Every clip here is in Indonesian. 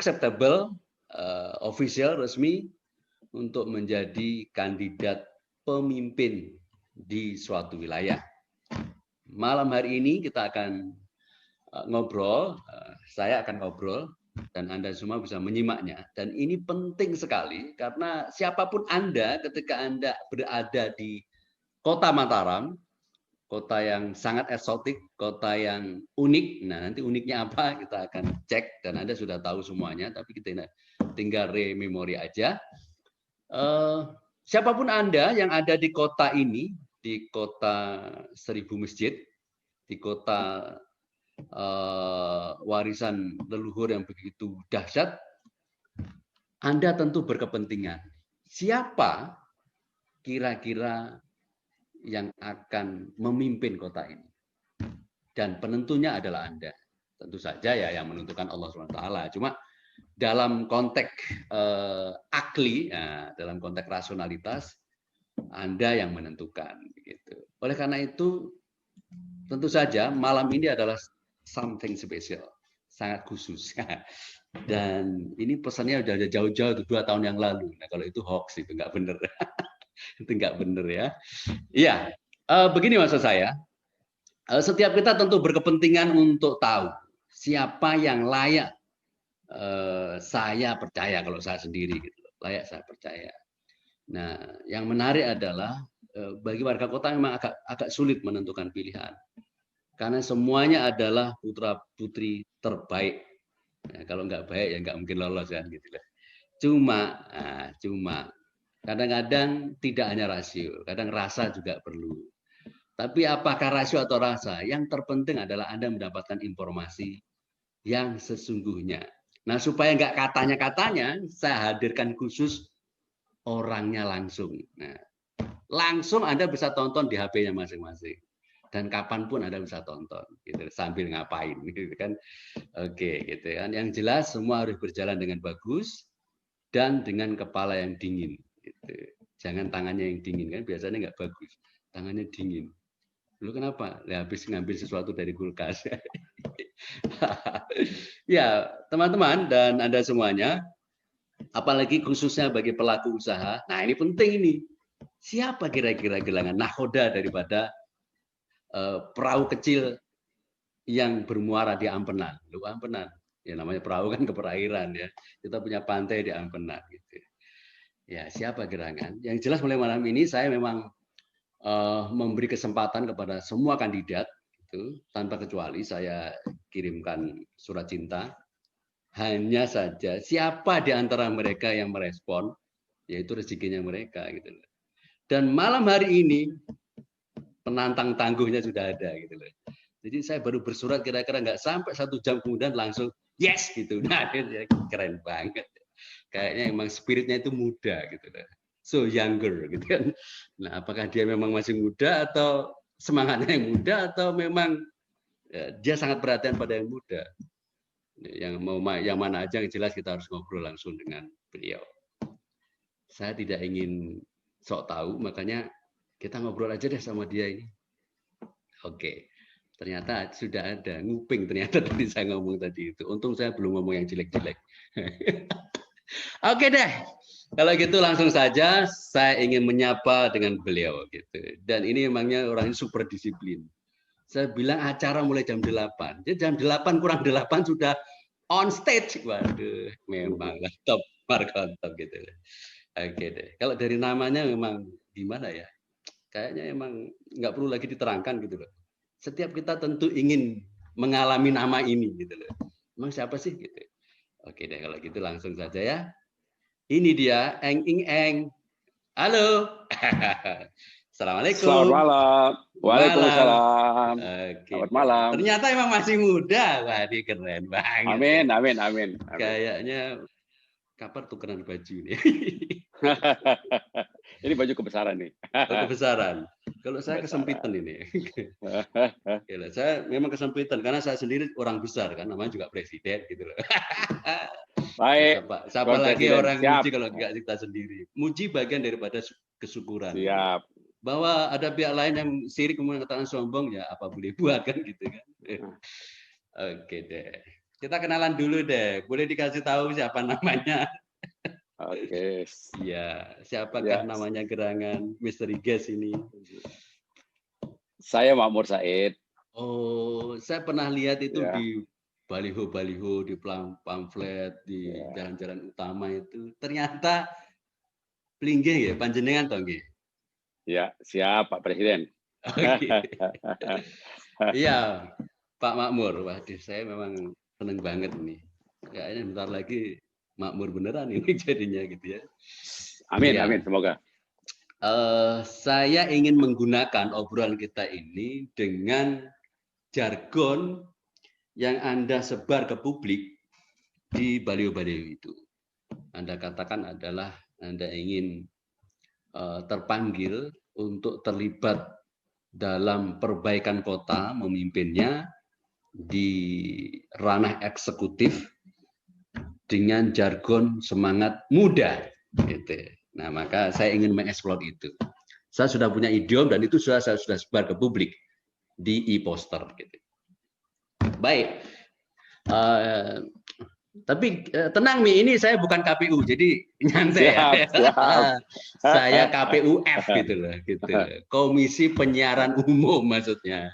acceptable, official, resmi untuk menjadi kandidat pemimpin di suatu wilayah. Malam hari ini kita akan ngobrol, saya akan ngobrol, dan Anda semua bisa menyimaknya. Dan ini penting sekali, karena siapapun Anda ketika Anda berada di Kota Mataram, kota yang sangat eksotik, kota yang unik. Nah, nanti uniknya apa kita akan cek, dan Anda sudah tahu semuanya, tapi kita tinggal rememori aja. Siapapun Anda yang ada di kota ini, di kota 1000 masjid, di kota warisan leluhur yang begitu dahsyat, Anda tentu berkepentingan. Siapa kira-kira yang akan memimpin kota ini? Dan penentunya adalah Anda. Tentu saja ya yang menentukan Allah SWT. Cuma dalam konteks akli, ya, dalam konteks rasionalitas, Anda yang menentukan. Gitu. Oleh karena itu, tentu saja malam ini adalah something special, sangat khusus. Dan ini pesannya udah jauh-jauh, 2 tahun yang lalu. Nah, kalau itu hoax, itu nggak benar. Itu nggak benar ya. Iya, begini maksud saya. Setiap kita tentu berkepentingan untuk tahu siapa yang layak saya percaya, kalau saya sendiri gitu, layak saya percaya. Nah, yang menarik adalah bagi warga kota memang agak sulit menentukan pilihan, karena semuanya adalah putra putri terbaik. Nah, kalau nggak baik ya nggak mungkin lolos kan gitu lah. Cuma kadang-kadang tidak hanya rasio, kadang rasa juga perlu. Tapi apakah rasio atau rasa? Yang terpenting adalah Anda mendapatkan informasi yang sesungguhnya. Nah, supaya nggak katanya-katanya, saya hadirkan khusus orangnya langsung. Nah, langsung Anda bisa tonton di HP-nya masing-masing. Dan kapanpun Anda bisa tonton, gitu, sambil ngapain, gitu kan? Oke, gitu kan. Yang jelas semua harus berjalan dengan bagus dan dengan kepala yang dingin. Gitu. Jangan tangannya yang dingin, kan biasanya nggak bagus. Tangannya dingin. Lu kenapa? Ya, habis ngambil sesuatu dari kulkas. Ya, teman-teman dan Anda semuanya, apalagi khususnya bagi pelaku usaha. Nah, ini penting ini. Siapa kira-kira gelangan nahoda daripada perahu kecil yang bermuara di Ampenan? Lu Ampenan. Ya namanya perahu kan ke perairan ya. Kita punya pantai di Ampenan gitu. Ya, siapa gerangan? Yang jelas mulai malam ini saya memang memberi kesempatan kepada semua kandidat itu tanpa kecuali saya kirimkan surat cinta. Hanya saja siapa di antara mereka yang merespon, yaitu rezekinya mereka gitu loh. Dan malam hari ini penantang tangguhnya sudah ada gitu loh. Jadi saya baru bersurat kira-kira nggak sampai 1 jam kemudian langsung yes gitu. Nah, keren banget. Kayaknya emang spiritnya itu muda gitu loh. So younger gitu kan. Nah, apakah dia memang masih muda atau semangatnya yang muda atau memang ya, dia sangat perhatian pada yang muda. Yang mana aja yang jelas kita harus ngobrol langsung dengan beliau. Saya tidak ingin sok tahu, makanya kita ngobrol aja deh sama dia ini. Oke. Ternyata sudah ada nguping, ternyata tadi saya ngomong tadi itu. Untung saya belum ngomong yang jelek-jelek. Oke deh. Kalau gitu langsung saja saya ingin menyapa dengan beliau gitu. Dan ini emangnya orangnya super disiplin. Saya bilang acara mulai jam 8. Jadi jam 8 kurang 8 sudah on stage. Waduh, memang top markotop gitu. Oke deh. Kalau dari namanya memang gimana ya? Kayaknya emang nggak perlu lagi diterangkan gitu loh. Setiap kita tentu ingin mengalami nama ini gitu loh. Emang siapa sih gitu? Oke deh kalau gitu langsung saja ya. Ini dia Eng Ing Eng. Halo. Assalamualaikum. Selamat malam. Waalaikumsalam. Oke. Selamat malam. Ternyata emang masih muda. Wah, ini keren banget. Amin, amin, amin. Kayaknya kapan tukeran baju nih? Ini baju kebesaran nih. Kebesaran. Kalau saya kesempitan ini. Saya memang kesempitan karena saya sendiri orang besar kan, namanya juga presiden gitu loh. Baik. Siapa lagi Presiden. orang Siap. muji kalau nggak kita sendiri? Muji bagian daripada kesyukuran. Siap. Bahwa ada pihak lain yang sirik kemudian katakan sombong, ya apa boleh buat kan gitu kan. Oke deh. kita kenalan dulu deh. Boleh dikasih tahu siapa namanya? Oke. Iya, siapakah Ya, namanya gerangan Misteri Guest ini? saya Makmur Said. Oh, saya pernah lihat itu Ya, di baliho-baliho, di pamflet, di ya, jalan-jalan utama itu. Ternyata Plinggih ya, panjenengan toh nggih? ya, siap Pak Presiden. Oke. Iya, Pak Makmur. Waduh, saya memang seneng banget ini. Kayaknya bentar lagi makmur beneran ini jadinya gitu ya. Amin, Iya. amin, semoga. Saya ingin menggunakan obrolan kita ini dengan jargon yang Anda sebar ke publik di baliho-baliho itu. Anda katakan adalah Anda ingin terpanggil untuk terlibat dalam perbaikan kota, memimpinnya di ranah eksekutif dengan jargon semangat muda. Gitu. Nah, maka saya ingin mengeksplor itu. Saya sudah punya idiom dan itu saya sudah sebar ke publik di e-poster. Gitu. Baik, tapi tenang Mi, ini saya bukan KPU, jadi nyantai ya. Siap, siap. Saya KPUF gitu loh, gitu. Komisi Penyiaran Umum maksudnya.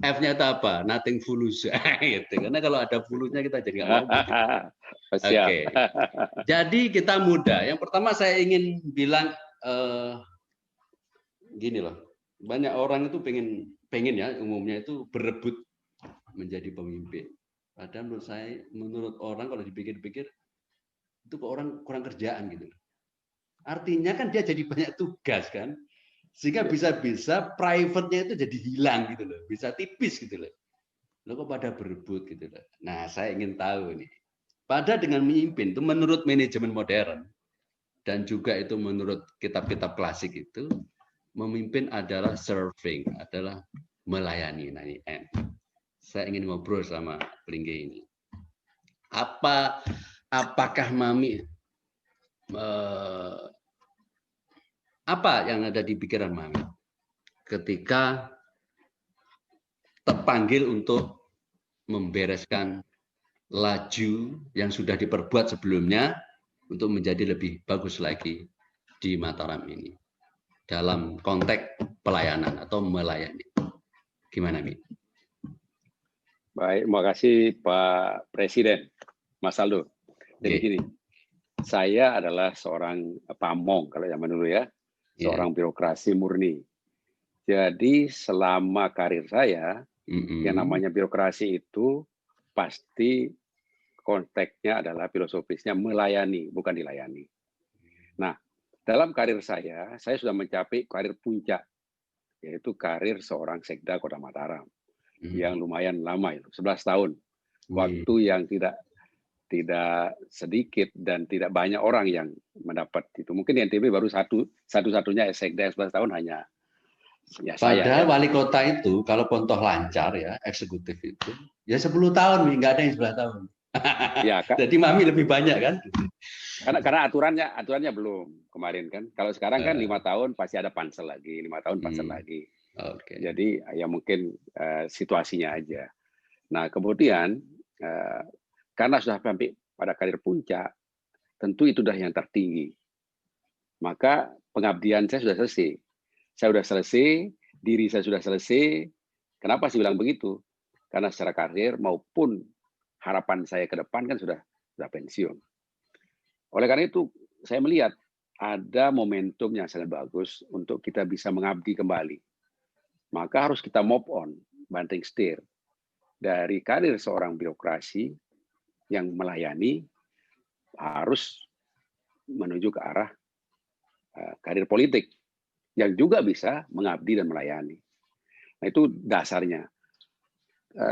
F-nya itu apa? Nothing fulus. Gitu. Karena kalau ada fulusnya kita jadi nggak ngomong. Gitu. Siap. Oke. Jadi kita muda. Yang pertama saya ingin bilang gini loh. Banyak orang itu pengen ya umumnya itu berebut menjadi pemimpin. Padahal menurut orang kalau dipikir-pikir itu kok orang kurang kerjaan gitu. Artinya kan dia jadi banyak tugas kan. Sehingga bisa-bisa private-nya itu jadi hilang gitu loh. Bisa tipis gitu loh. Lo kok pada berebut gitu loh. Nah, saya ingin tahu nih. Pada dengan memimpin itu menurut manajemen modern dan juga itu menurut kitab-kitab klasik itu memimpin adalah serving, adalah melayani. Nah, ini N. Saya ingin ngobrol sama Plinggih ini. Apakah Mami apa yang ada di pikiran Mami ketika terpanggil untuk membereskan laju yang sudah diperbuat sebelumnya untuk menjadi lebih bagus lagi di Mataram ini dalam konteks pelayanan atau melayani. Gimana, Mi? Baik, terima kasih Pak Presiden, Mas Aldo. Jadi Oke. gini, saya adalah seorang pamong kalau zaman dulu ya, seorang birokrasi murni. Jadi selama karir saya, yang namanya birokrasi itu pasti konteksnya adalah filosofisnya melayani, bukan dilayani. Nah, dalam karir saya sudah mencapai karir puncak, yaitu karir seorang sekda Kota Mataram, yang lumayan lama itu, 11 tahun. Waktu yang tidak sedikit dan tidak banyak orang yang mendapat itu. Mungkin di NTB baru satu-satunya sekda 11 tahun hanya ya saya. Padahal Ya. wali kota itu kalau contoh lancar ya eksekutif itu ya 10 tahun nih, nggak ada yang 11 tahun. Ya, Jadi Mami lebih banyak kan? karena aturannya belum kemarin kan. Kalau sekarang kan 5 tahun pasti ada pansel lagi, 5 tahun pansel lagi. Okay. Jadi ya mungkin situasinya aja. Nah kemudian karena sudah sampai pada karir puncak, tentu itu sudah yang tertinggi. Maka pengabdian saya sudah selesai. Saya sudah selesai, diri saya sudah selesai. Kenapa sih bilang begitu? Karena secara karir maupun harapan saya ke depan kan sudah pensiun. Oleh karena itu, saya melihat ada momentum yang sangat bagus untuk kita bisa mengabdi kembali. Maka harus kita move on, banting setir. Dari karir seorang birokrasi yang melayani, harus menuju ke arah karir politik yang juga bisa mengabdi dan melayani. Nah itu dasarnya.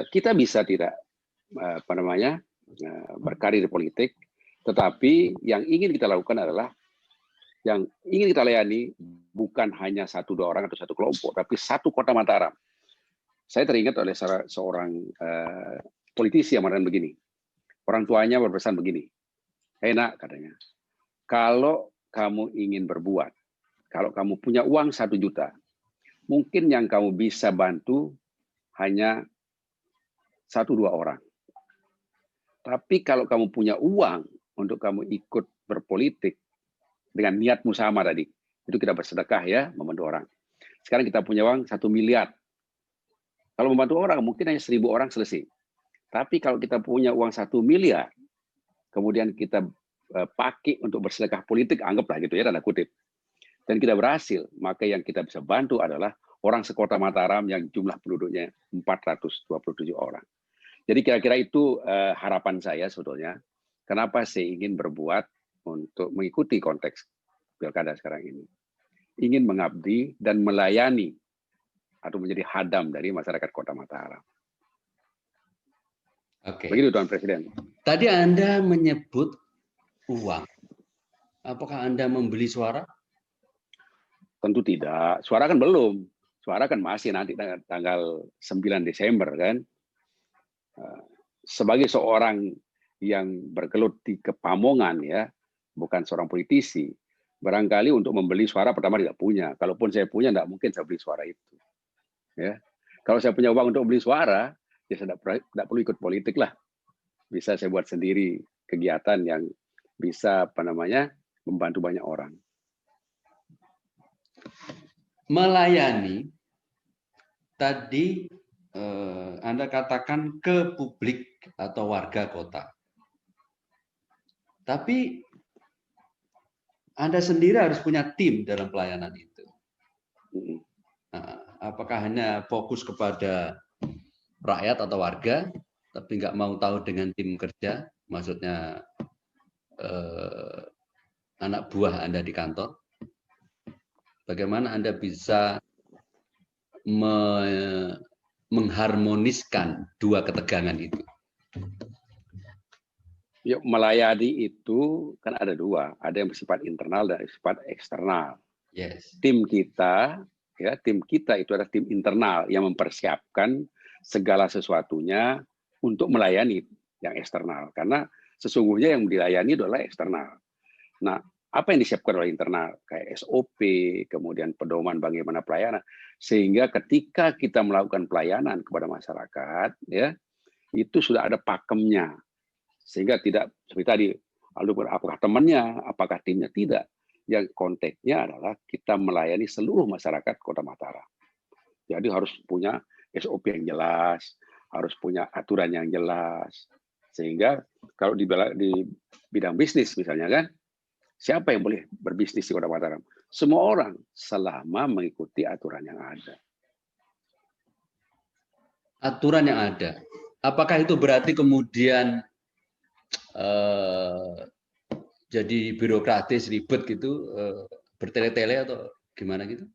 Kita bisa tidak berkarir politik, tetapi yang ingin kita lakukan adalah yang ingin kita layani bukan hanya 1-2 orang atau satu kelompok, tapi satu Kota Mataram. Saya teringat oleh seorang politisi yang mengatakan begini. Orang tuanya berpesan begini, "Nak," katanya, "kalau kamu ingin berbuat, kalau kamu punya uang 1 juta, mungkin yang kamu bisa bantu hanya 1-2 orang. Tapi kalau kamu punya uang untuk kamu ikut berpolitik dengan niatmu sama tadi, itu kita bersedekah ya, membantu orang. Sekarang kita punya uang 1 miliar. Kalau membantu orang mungkin hanya 1.000 orang selesai. Tapi kalau kita punya uang 1 miliar, kemudian kita pakai untuk bersedekah politik, anggaplah gitu ya, tanda kutip, dan kita berhasil, maka yang kita bisa bantu adalah orang sekota Mataram yang jumlah penduduknya 427 orang. Jadi kira-kira itu harapan saya sebetulnya. Kenapa saya ingin berbuat untuk mengikuti konteks pilkada sekarang ini. Ingin mengabdi dan melayani atau menjadi hadam dari masyarakat Kota Mataram. Oke. Begitu Tuan Presiden. Tadi Anda menyebut uang. Apakah Anda membeli suara? Tentu tidak. Suara kan belum. Suara kan masih nanti tanggal 9 Desember kan. Sebagai seorang yang bergelut di Kepamongan ya, bukan seorang politisi, barangkali untuk membeli suara pertama tidak punya. Kalaupun saya punya, tidak mungkin saya beli suara itu. Ya. Kalau saya punya uang untuk beli suara, ya saya tidak perlu ikut politik lah. Bisa saya buat sendiri kegiatan yang bisa membantu banyak orang. Melayani, tadi Anda katakan ke publik atau warga kota. Tapi Anda sendiri harus punya tim dalam pelayanan itu. Apakah hanya fokus kepada rakyat atau warga, tapi nggak mau tahu dengan tim kerja, maksudnya anak buah Anda di kantor? Bagaimana Anda bisa mengharmoniskan dua ketegangan itu? Yuk, melayani itu kan ada dua, ada yang bersifat internal dan bersifat eksternal. Yes. Tim kita itu adalah tim internal yang mempersiapkan segala sesuatunya untuk melayani yang eksternal. Karena sesungguhnya yang dilayani adalah eksternal. Nah, apa yang disiapkan oleh internal? Kayak SOP, kemudian pedoman bagaimana pelayanan. Sehingga ketika kita melakukan pelayanan kepada masyarakat, ya itu sudah ada pakemnya. Sehingga tidak seperti tadi, apakah temannya, apakah timnya, tidak. Yang konteksnya adalah kita melayani seluruh masyarakat Kota Mataram. Jadi harus punya SOP yang jelas, harus punya aturan yang jelas. Sehingga kalau di bidang bisnis misalnya kan, siapa yang boleh berbisnis di Kota Mataram? Semua orang selama mengikuti aturan yang ada. Aturan yang ada. Apakah itu berarti kemudian jadi birokratis, ribet gitu, bertele-tele atau gimana gitu?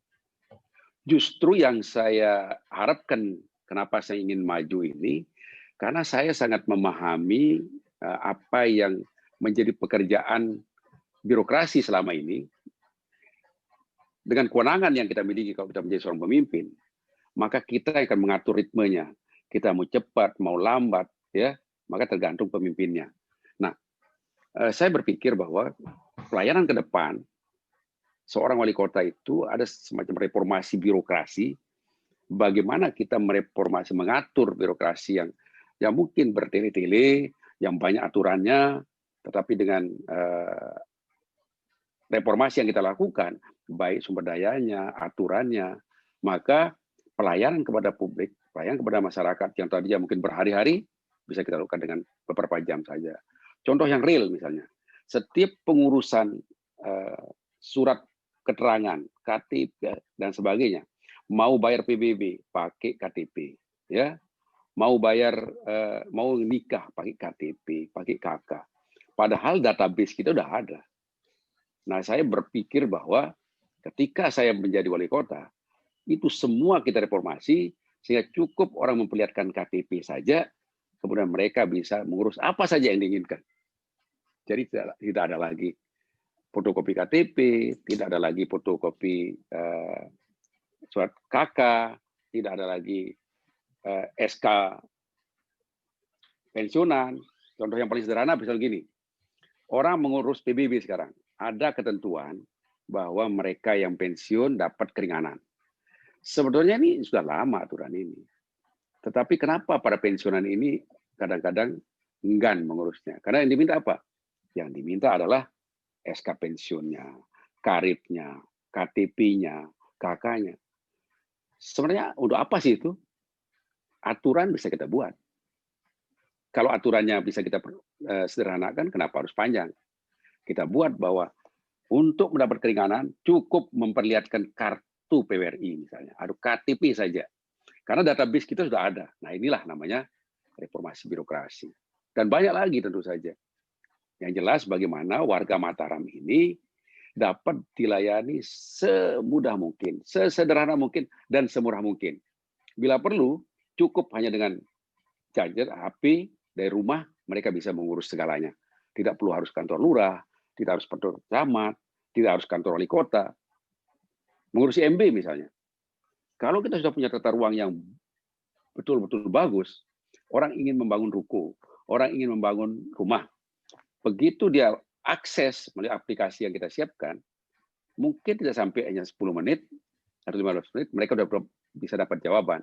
Justru yang saya harapkan, kenapa saya ingin maju ini, karena saya sangat memahami apa yang menjadi pekerjaan birokrasi selama ini. Dengan kewenangan yang kita miliki kalau kita menjadi seorang pemimpin, maka kita akan mengatur ritmenya. Kita mau cepat, mau lambat, ya, maka tergantung pemimpinnya. Nah, saya berpikir bahwa pelayanan ke depan, seorang wali kota itu ada semacam reformasi birokrasi. Bagaimana kita mereformasi, mengatur birokrasi yang mungkin bertele-tele, yang banyak aturannya, tetapi dengan reformasi yang kita lakukan, baik sumber dayanya, aturannya, maka pelayanan kepada publik, pelayanan kepada masyarakat yang tadinya mungkin berhari-hari, bisa kita lakukan dengan beberapa jam saja. Contoh yang real misalnya, setiap pengurusan surat keterangan, KTP dan sebagainya, mau bayar PBB pakai KTP, ya, mau bayar, mau nikah pakai KTP, pakai KK. Padahal database kita udah ada. Nah, saya berpikir bahwa ketika saya menjadi wali kota, itu semua kita reformasi sehingga cukup orang memperlihatkan KTP saja, kemudian mereka bisa mengurus apa saja yang diinginkan. Jadi tidak ada lagi fotokopi KTP, tidak ada lagi fotokopi surat KK, tidak ada lagi SK pensiunan. Contoh yang paling sederhana misalnya gini, orang mengurus PBB sekarang, ada ketentuan bahwa mereka yang pensiun dapat keringanan. Sebetulnya ini sudah lama aturan ini. Tetapi kenapa para pensiunan ini kadang-kadang enggan mengurusnya. Karena yang diminta apa? Yang diminta adalah SK pensiunnya, karibnya, KTP-nya, KK-nya. Sebenarnya untuk apa sih itu? Aturan bisa kita buat. Kalau aturannya bisa kita sederhanakan, kenapa harus panjang? Kita buat bahwa untuk mendapat keringanan cukup memperlihatkan kartu PWRI misalnya, atau KTP saja. Karena database kita sudah ada. Nah inilah namanya reformasi birokrasi. Dan banyak lagi tentu saja. Yang jelas bagaimana warga Mataram ini dapat dilayani semudah mungkin, sesederhana mungkin, dan semurah mungkin. Bila perlu, cukup hanya dengan charger, HP, dari rumah, mereka bisa mengurus segalanya. Tidak perlu harus kantor lurah, tidak harus kantor camat, tidak harus kantor wali kota. Mengurus MB misalnya. Kalau kita sudah punya tata ruang yang betul-betul bagus, orang ingin membangun ruko, orang ingin membangun rumah. Begitu dia akses melalui aplikasi yang kita siapkan, mungkin tidak sampai hanya 10 menit atau 15 menit, mereka sudah bisa dapat jawaban.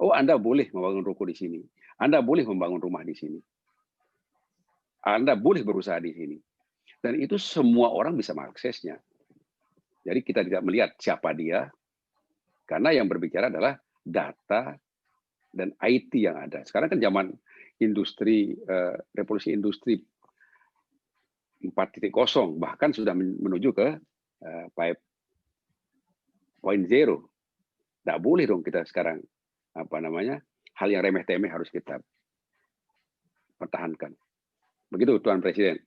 Oh, Anda boleh membangun ruko di sini. Anda boleh membangun rumah di sini. Anda boleh berusaha di sini. Dan itu semua orang bisa mengaksesnya. Jadi kita tidak melihat siapa dia, karena yang berbicara adalah data dan IT yang ada. Sekarang kan zaman industri, revolusi industri 4.0, bahkan sudah menuju ke 5.0. Tidak boleh dong kita sekarang hal yang remeh-temeh harus kita pertahankan. Begitu Tuan Presiden.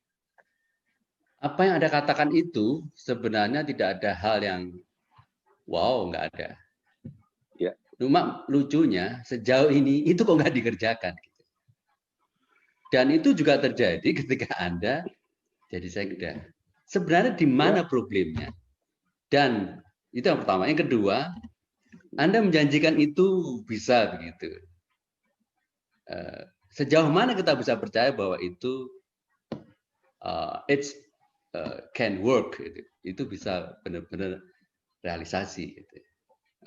Apa yang Anda katakan itu sebenarnya tidak ada hal yang wow, nggak ada. Ya. Cuma lucunya sejauh ini itu kok nggak dikerjakan. Dan itu juga terjadi ketika Anda jadi sekda. Sebenarnya di mana problemnya? Dan itu yang pertama. Yang kedua, Anda menjanjikan itu bisa begitu. Sejauh mana kita bisa percaya bahwa itu can work, itu bisa benar-benar realisasi.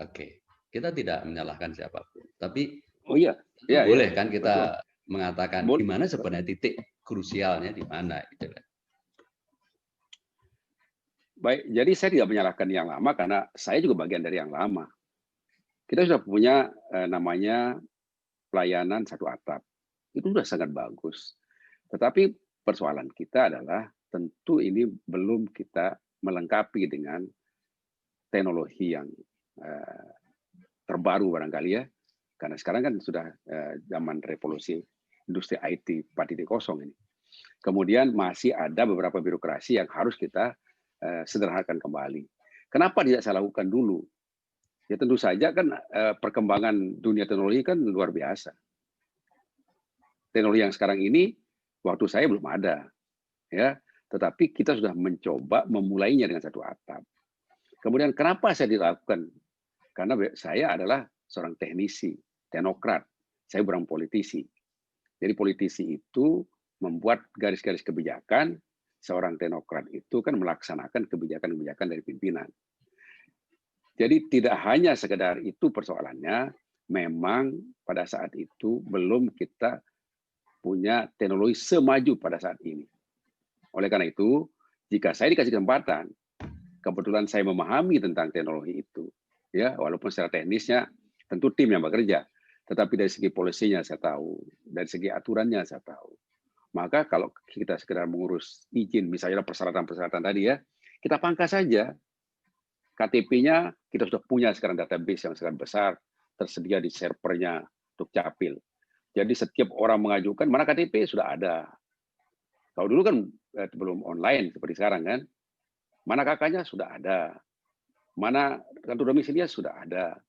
Oke, kita tidak menyalahkan siapapun, tapi boleh kan kita mengatakan di mana sebenarnya titik krusialnya di mana, gitu. Baik, jadi saya tidak menyalahkan yang lama karena saya juga bagian dari yang lama. Kita sudah punya namanya pelayanan satu atap. Itu sudah sangat bagus. Tetapi persoalan kita adalah tentu ini belum kita melengkapi dengan teknologi yang terbaru barangkali ya. Karena sekarang kan sudah zaman revolusi industri IT 4.0 ini. Kemudian masih ada beberapa birokrasi yang harus kita sederhanakan kembali. Kenapa tidak saya lakukan dulu? Ya tentu saja kan perkembangan dunia teknologi kan luar biasa. Teknologi yang sekarang ini waktu saya belum ada, ya. Tetapi kita sudah mencoba memulainya dengan satu atap. Kemudian kenapa saya dilakukan? Karena saya adalah seorang teknisi, teknokrat. Saya bukan politisi. Jadi politisi itu membuat garis-garis kebijakan, seorang teknokrat itu kan melaksanakan kebijakan-kebijakan dari pimpinan. Jadi tidak hanya sekedar itu persoalannya, memang pada saat itu belum kita punya teknologi semaju pada saat ini. Oleh karena itu, jika saya dikasih kesempatan, kebetulan saya memahami tentang teknologi itu, ya walaupun secara teknisnya tentu tim yang bekerja, tetapi dari segi polisinya saya tahu, dari segi aturannya saya tahu. Maka kalau kita sekedar mengurus izin, misalnya persyaratan-persyaratan tadi ya, kita pangkas saja. KTP-nya kita sudah punya sekarang database yang sangat besar, tersedia di servernya untuk Capil. Jadi setiap orang mengajukan, mana KTP sudah ada. Kalau dulu kan belum online seperti sekarang kan, mana kakaknya sudah ada, mana kartu domisilinya sudah ada,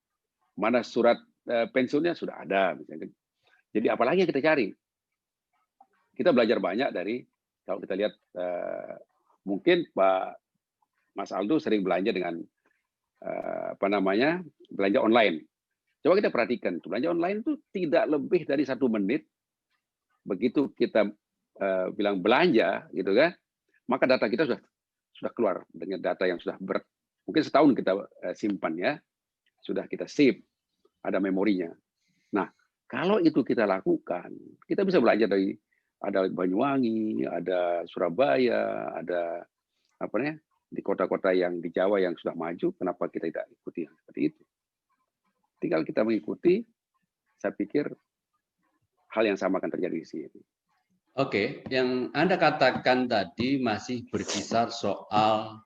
mana surat pensiunnya sudah ada. Misalnya. Jadi apalagi yang kita cari? Kita belajar banyak dari, kalau kita lihat, mungkin Pak Mas Aldo sering belanja dengan belanja online. Coba kita perhatikan, belanja online itu tidak lebih dari 1 menit. Begitu kita bilang belanja, gitu kan, maka data kita sudah keluar dengan data yang sudah mungkin setahun kita simpan ya, sudah kita save, ada memorinya. Nah, kalau itu kita lakukan, kita bisa belajar dari ada Banyuwangi, ada Surabaya, ada apa namanya di kota-kota yang di Jawa yang sudah maju, kenapa kita tidak ikuti yang seperti itu? Tinggal kita mengikuti, saya pikir hal yang sama akan terjadi di sini. Oke, yang Anda katakan tadi masih berkisar soal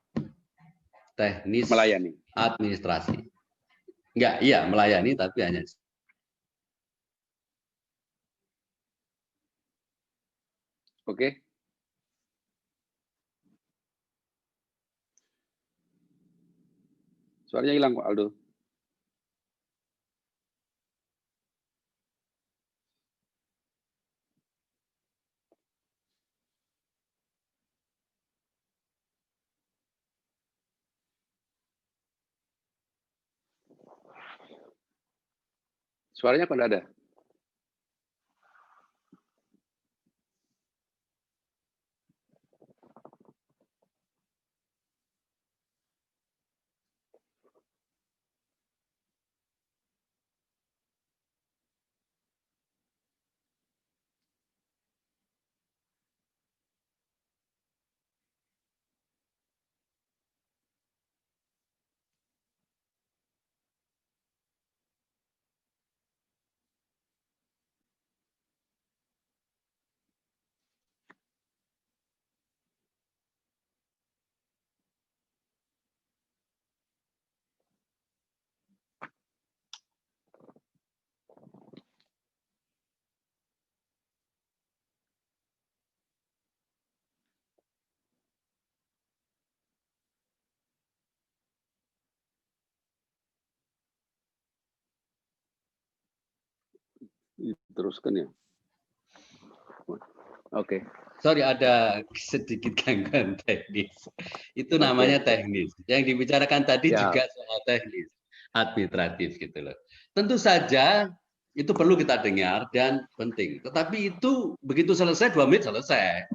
teknis Melayani. administrasi. Enggak, iya melayani tapi hanya Oke. Suaranya hilang Pak Aldo. Suaranya kok tidak ada? Teruskan ya. Oke. sorry ada sedikit gangguan teknis. Itu Oke. namanya teknis. Yang dibicarakan tadi Ya. juga soal teknis, administratif gitu loh. Tentu saja itu perlu kita dengar dan penting. Tetapi itu begitu selesai 2 menit selesai,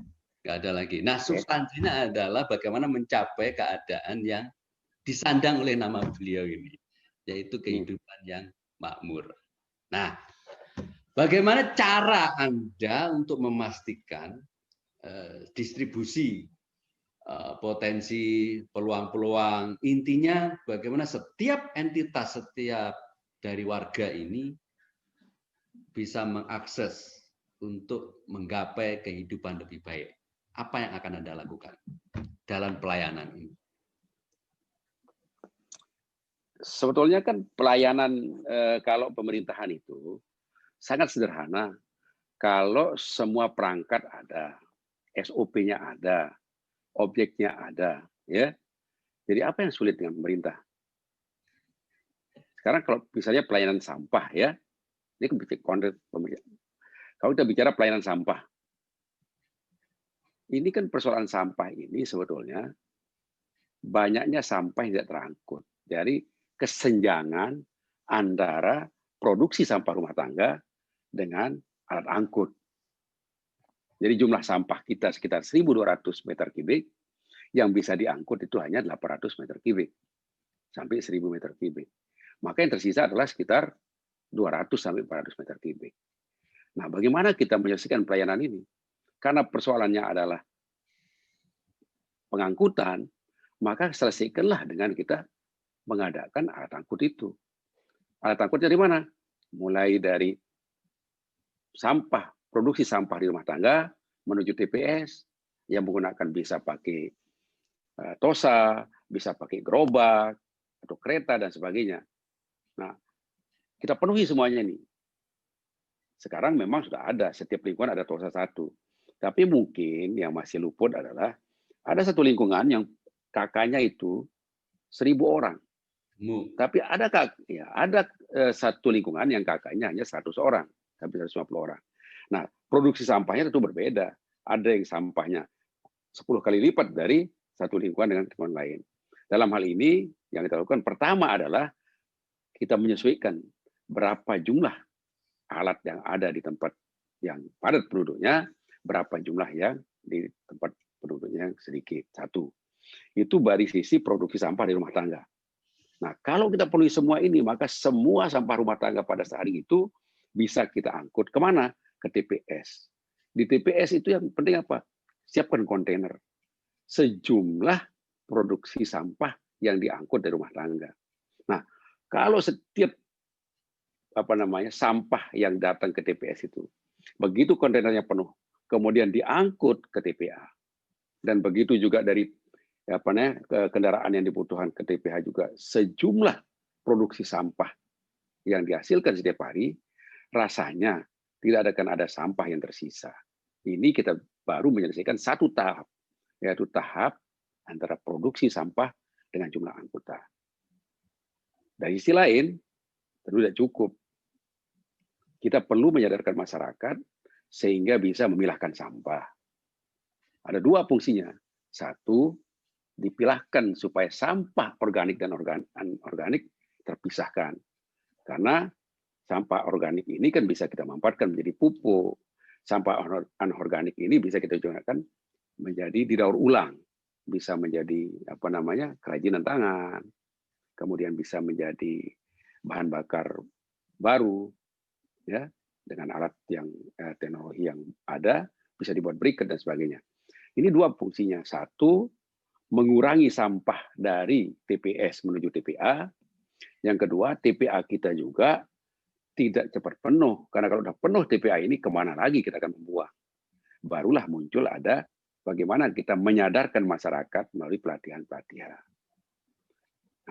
nggak ada lagi. Nah substansinya adalah bagaimana mencapai keadaan yang disandang oleh nama beliau ini, yaitu kehidupan yang makmur. Nah, bagaimana cara Anda untuk memastikan distribusi potensi, peluang-peluang, intinya bagaimana setiap entitas, setiap dari warga ini bisa mengakses untuk menggapai kehidupan lebih baik. Apa yang akan Anda lakukan dalam pelayanan ini? Sebetulnya kan pelayanan kalau pemerintahan itu sangat sederhana. Kalau semua perangkat ada, SOP-nya ada, objeknya ada, ya. Jadi apa yang sulit dengan pemerintah? Sekarang kalau misalnya pelayanan sampah, ya, ini kan konteks pemerintah. Kalau kita bicara pelayanan sampah, ini kan persoalan sampah ini sebetulnya banyaknya sampah yang tidak terangkut. Jadi kesenjangan antara produksi sampah rumah tangga dengan alat angkut. Jadi jumlah sampah kita sekitar 1.200 meter kubik, yang bisa diangkut itu hanya 800 meter kubik, sampai 1.000 meter kubik. Maka yang tersisa adalah sekitar 200 sampai 400 meter kubik. Nah, bagaimana kita menyelesaikan pelayanan ini? Karena persoalannya adalah pengangkutan, maka selesaikanlah dengan kita mengadakan alat angkut itu. Alat angkut dari mana? Mulai dari sampah, produksi sampah di rumah tangga menuju TPS yang menggunakan bisa pakai tosa, bisa pakai gerobak atau kereta dan sebagainya. Nah, kita penuhi semuanya ini. Sekarang memang sudah ada, setiap lingkungan ada tosa 1. Tapi mungkin yang masih luput adalah ada satu lingkungan yang kakaknya itu 1.000 orang. Tapi ada satu lingkungan yang kakaknya hanya 100 orang, tapi 150 orang. Nah, produksi sampahnya tentu berbeda. Ada yang sampahnya 10 kali lipat dari satu lingkungan dengan lingkungan lain. Dalam hal ini, yang kita lakukan pertama adalah kita menyesuaikan berapa jumlah alat yang ada di tempat yang padat penduduknya, berapa jumlah yang di tempat penduduknya yang sedikit. 1. Itu dari sisi produksi sampah di rumah tangga. Nah, kalau kita penuhi semua ini, maka semua sampah rumah tangga pada saat itu bisa kita angkut kemana? Ke TPS. Di TPS itu yang penting apa? Siapkan kontainer. Sejumlah produksi sampah yang diangkut dari rumah tangga. Nah, kalau setiap sampah yang datang ke TPS itu, begitu kontainernya penuh, kemudian diangkut ke TPA, dan begitu juga dari kendaraan yang dibutuhkan ke TPH juga, sejumlah produksi sampah yang dihasilkan setiap hari, rasanya tidak akan ada sampah yang tersisa. Ini kita baru menyelesaikan satu tahap, yaitu tahap antara produksi sampah dengan jumlah angkutan. Dari sisi lain, tentu tidak cukup. Kita perlu menyadarkan masyarakat sehingga bisa memilahkan sampah. Ada dua fungsinya. Satu, dipilahkan supaya sampah organik dan anorganik terpisahkan. Karena sampah organik ini kan bisa kita manfaatkan menjadi pupuk. Sampah anorganik ini bisa kita gunakan menjadi didaur ulang, bisa menjadi kerajinan tangan, kemudian bisa menjadi bahan bakar baru, ya, dengan alat yang teknologi yang ada, bisa dibuat briket dan sebagainya. Ini dua fungsinya. Satu, mengurangi sampah dari TPS menuju TPA. Yang kedua, TPA kita juga tidak cepat penuh. Karena kalau sudah penuh TPA ini, kemana lagi kita akan membuang? Barulah muncul ada bagaimana kita menyadarkan masyarakat melalui pelatihan-pelatihan.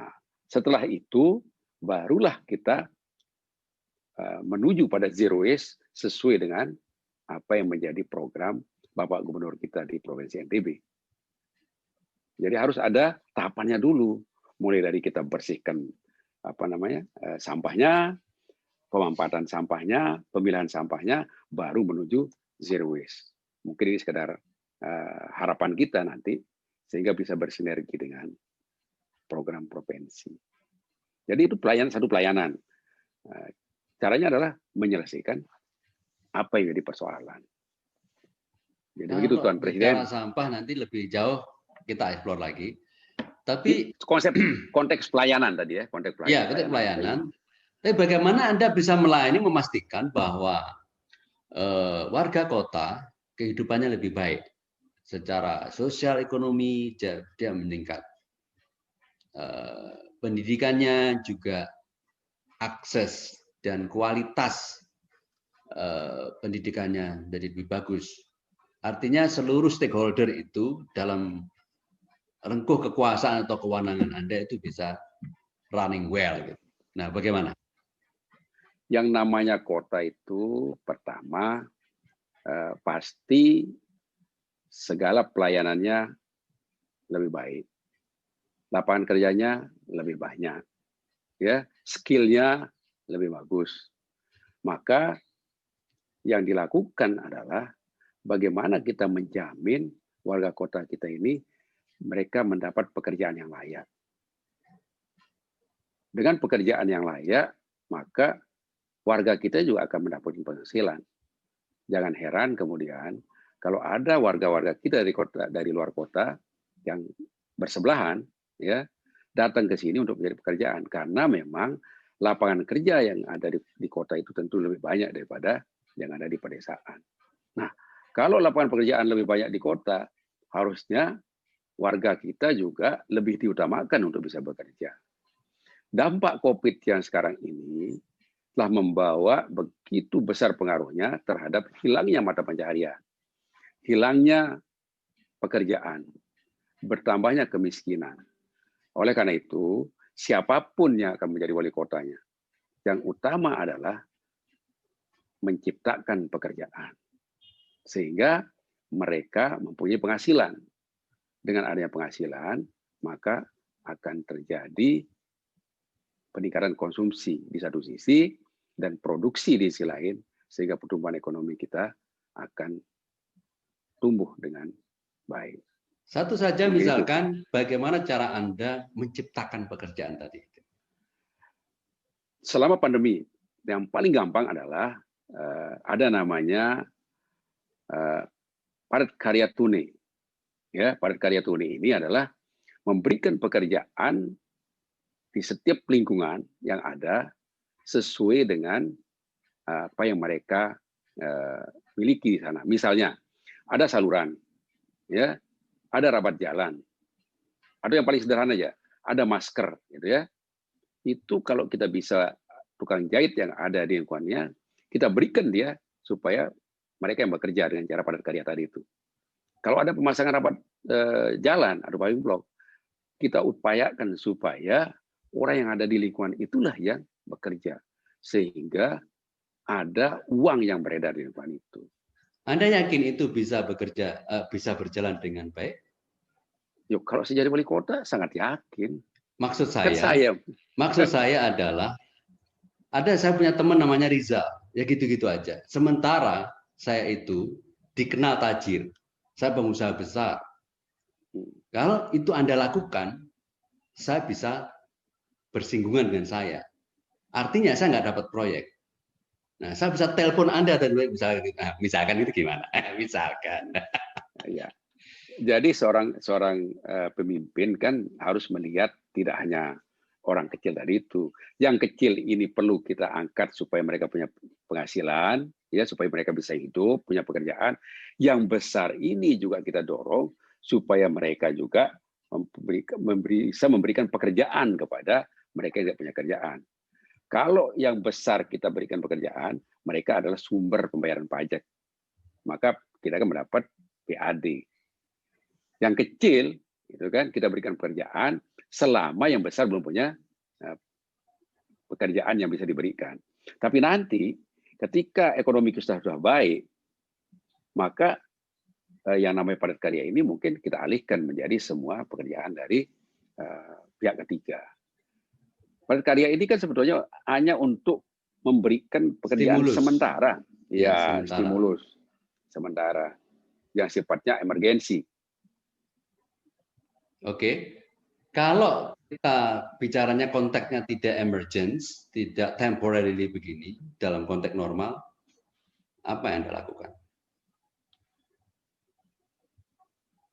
Nah, setelah itu, barulah kita menuju pada zero waste sesuai dengan apa yang menjadi program Bapak Gubernur kita di Provinsi NTB. Jadi harus ada tahapannya dulu, mulai dari kita bersihkan sampahnya, pemanfaatan sampahnya, pemilihan sampahnya, baru menuju zero waste. Mungkin ini sekedar harapan kita nanti, sehingga bisa bersinergi dengan program provinsi. Jadi itu satu pelayanan. Caranya adalah menyelesaikan apa yang jadi persoalan. Jadi begitu Tuan Presiden. Bicara sampah nanti lebih jauh kita explore lagi. Tapi konteks pelayanan tadi ya, konteks pelayanan. Ya, konteks pelayanan. Tapi bagaimana Anda bisa melayani, memastikan bahwa warga kota kehidupannya lebih baik secara sosial ekonomi, dia meningkat, pendidikannya juga, akses dan kualitas pendidikannya jadi lebih bagus. Artinya seluruh stakeholder itu dalam rengkuh kekuasaan atau kewenangan Anda itu bisa running well. Gitu. Nah, bagaimana? Yang namanya kota itu pertama pasti segala pelayanannya lebih baik, lapangan kerjanya lebih banyak, ya, skillnya lebih bagus. Maka yang dilakukan adalah bagaimana kita menjamin warga kota kita ini mereka mendapat pekerjaan yang layak. Dengan pekerjaan yang layak, maka warga kita juga akan mendapatkan penghasilan. Jangan heran kemudian kalau ada warga-warga kita dari luar kota yang bersebelahan, ya, datang ke sini untuk mencari pekerjaan, karena memang lapangan kerja yang ada di kota itu tentu lebih banyak daripada yang ada di pedesaan. Nah, kalau lapangan pekerjaan lebih banyak di kota, harusnya warga kita juga lebih diutamakan untuk bisa bekerja. Dampak COVID yang sekarang ini telah membawa begitu besar pengaruhnya terhadap hilangnya mata pencaharian, hilangnya pekerjaan, bertambahnya kemiskinan. Oleh karena itu, siapapun yang akan menjadi wali kotanya, yang utama adalah menciptakan pekerjaan. Sehingga mereka mempunyai penghasilan. Dengan adanya penghasilan, maka akan terjadi peningkatan konsumsi di satu sisi dan produksi di sisi lain, sehingga pertumbuhan ekonomi kita akan tumbuh dengan baik. Satu saja misalkan bagaimana cara Anda menciptakan pekerjaan tadi? Selama pandemi, yang paling gampang adalah ada namanya padat karya tunai. Ya, padat karya tunai ini adalah memberikan pekerjaan di setiap lingkungan yang ada sesuai dengan apa yang mereka miliki di sana. Misalnya ada saluran, ya, ada rabat jalan, ada yang paling sederhana aja, ada masker, gitu ya. Itu kalau kita bisa tukang jahit yang ada di lingkungannya, kita berikan dia supaya mereka yang bekerja dengan cara padat karya tadi itu. Kalau ada pemasangan rapat jalan, ada paving block, kita upayakan supaya orang yang ada di lingkungan itulah yang bekerja. Sehingga ada uang yang beredar di lingkungan itu. Anda yakin itu bisa bekerja, bisa berjalan dengan baik? Yuk, kalau saya jadi wali kota, sangat yakin. Maksud Kan saya adalah, saya punya teman namanya Rizal, ya gitu-gitu aja. Sementara saya itu dikenal tajir, saya pengusaha besar. Kalau itu Anda lakukan, saya bisa bersinggungan dengan saya. Artinya saya nggak dapat proyek. Nah, saya bisa telepon Anda dan misalkan itu gimana? Misalkan. Ya. Jadi seorang pemimpin kan harus melihat tidak hanya orang kecil tadi itu. Yang kecil ini perlu kita angkat supaya mereka punya penghasilan, ya, supaya mereka bisa hidup, punya pekerjaan. Yang besar ini juga kita dorong supaya mereka juga bisa memberikan pekerjaan kepada mereka yang tidak punya kerjaan. Kalau yang besar kita berikan pekerjaan, mereka adalah sumber pembayaran pajak. Maka kita akan mendapat PAD. Yang kecil, itu kan kita berikan pekerjaan selama yang besar belum punya pekerjaan yang bisa diberikan. Tapi nanti ketika ekonomi kita sudah baik, maka yang namanya padat karya ini mungkin kita alihkan menjadi semua pekerjaan dari pihak ketiga. Padat karya ini kan sebetulnya hanya untuk memberikan pekerjaan sementara, ya, stimulus sementara yang sifatnya emergensi. Oke, kalau kita bicaranya konteksnya tidak emergency, tidak temporarily begini, dalam konteks normal, apa yang Anda lakukan?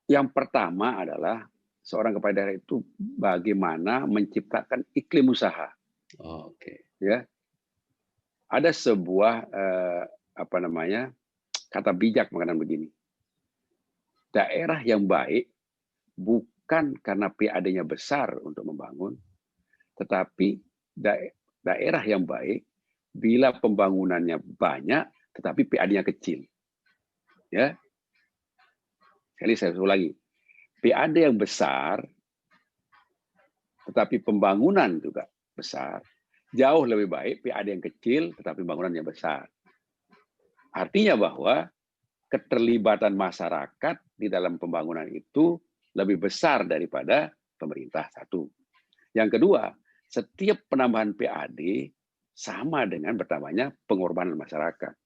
Yang pertama adalah seorang kepala daerah itu bagaimana menciptakan iklim usaha. Oke. Ya, ada sebuah kata bijak mengenai begini. Daerah yang baik bukan karena PAD-nya besar untuk membangun, tetapi daerah yang baik bila pembangunannya banyak, tetapi PAD-nya kecil. Ya, sekali saya ulangi, PAD yang besar, tetapi pembangunan juga besar, jauh lebih baik PAD yang kecil, tetapi pembangunannya besar. Artinya bahwa keterlibatan masyarakat di dalam pembangunan itu lebih besar daripada pemerintah, satu. Yang kedua, setiap penambahan PAD sama dengan bertambahnya pengorbanan masyarakat.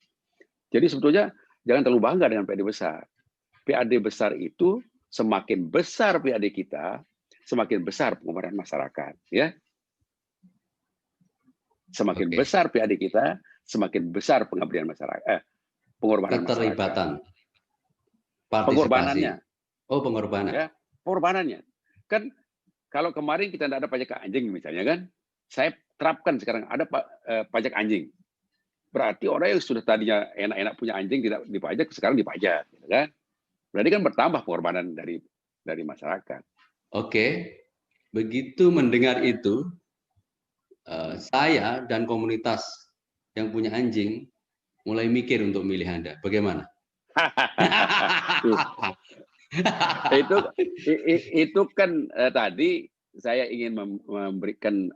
Jadi sebetulnya jangan terlalu bangga dengan PAD besar. PAD besar itu semakin besar PAD kita, semakin besar pengorbanan masyarakat. Ya, semakin besar PAD kita, semakin besar pengabdian masyarakat. Pengorbanan keterlibatan, masyarakat. Pengorbanannya. Oh, pengorbanan. Ya, pengorbanannya. Kan kalau kemarin kita tidak ada pajak anjing misalnya kan, saya terapkan sekarang ada pajak anjing. Berarti orang yang sudah tadinya enak-enak punya anjing tidak dipajak, sekarang dipajak, gitu kan? Berarti kan bertambah pengorbanan dari masyarakat. Oke, begitu mendengar itu, saya dan komunitas yang punya anjing mulai mikir untuk milih Anda. Bagaimana? itu kan tadi saya ingin memberikan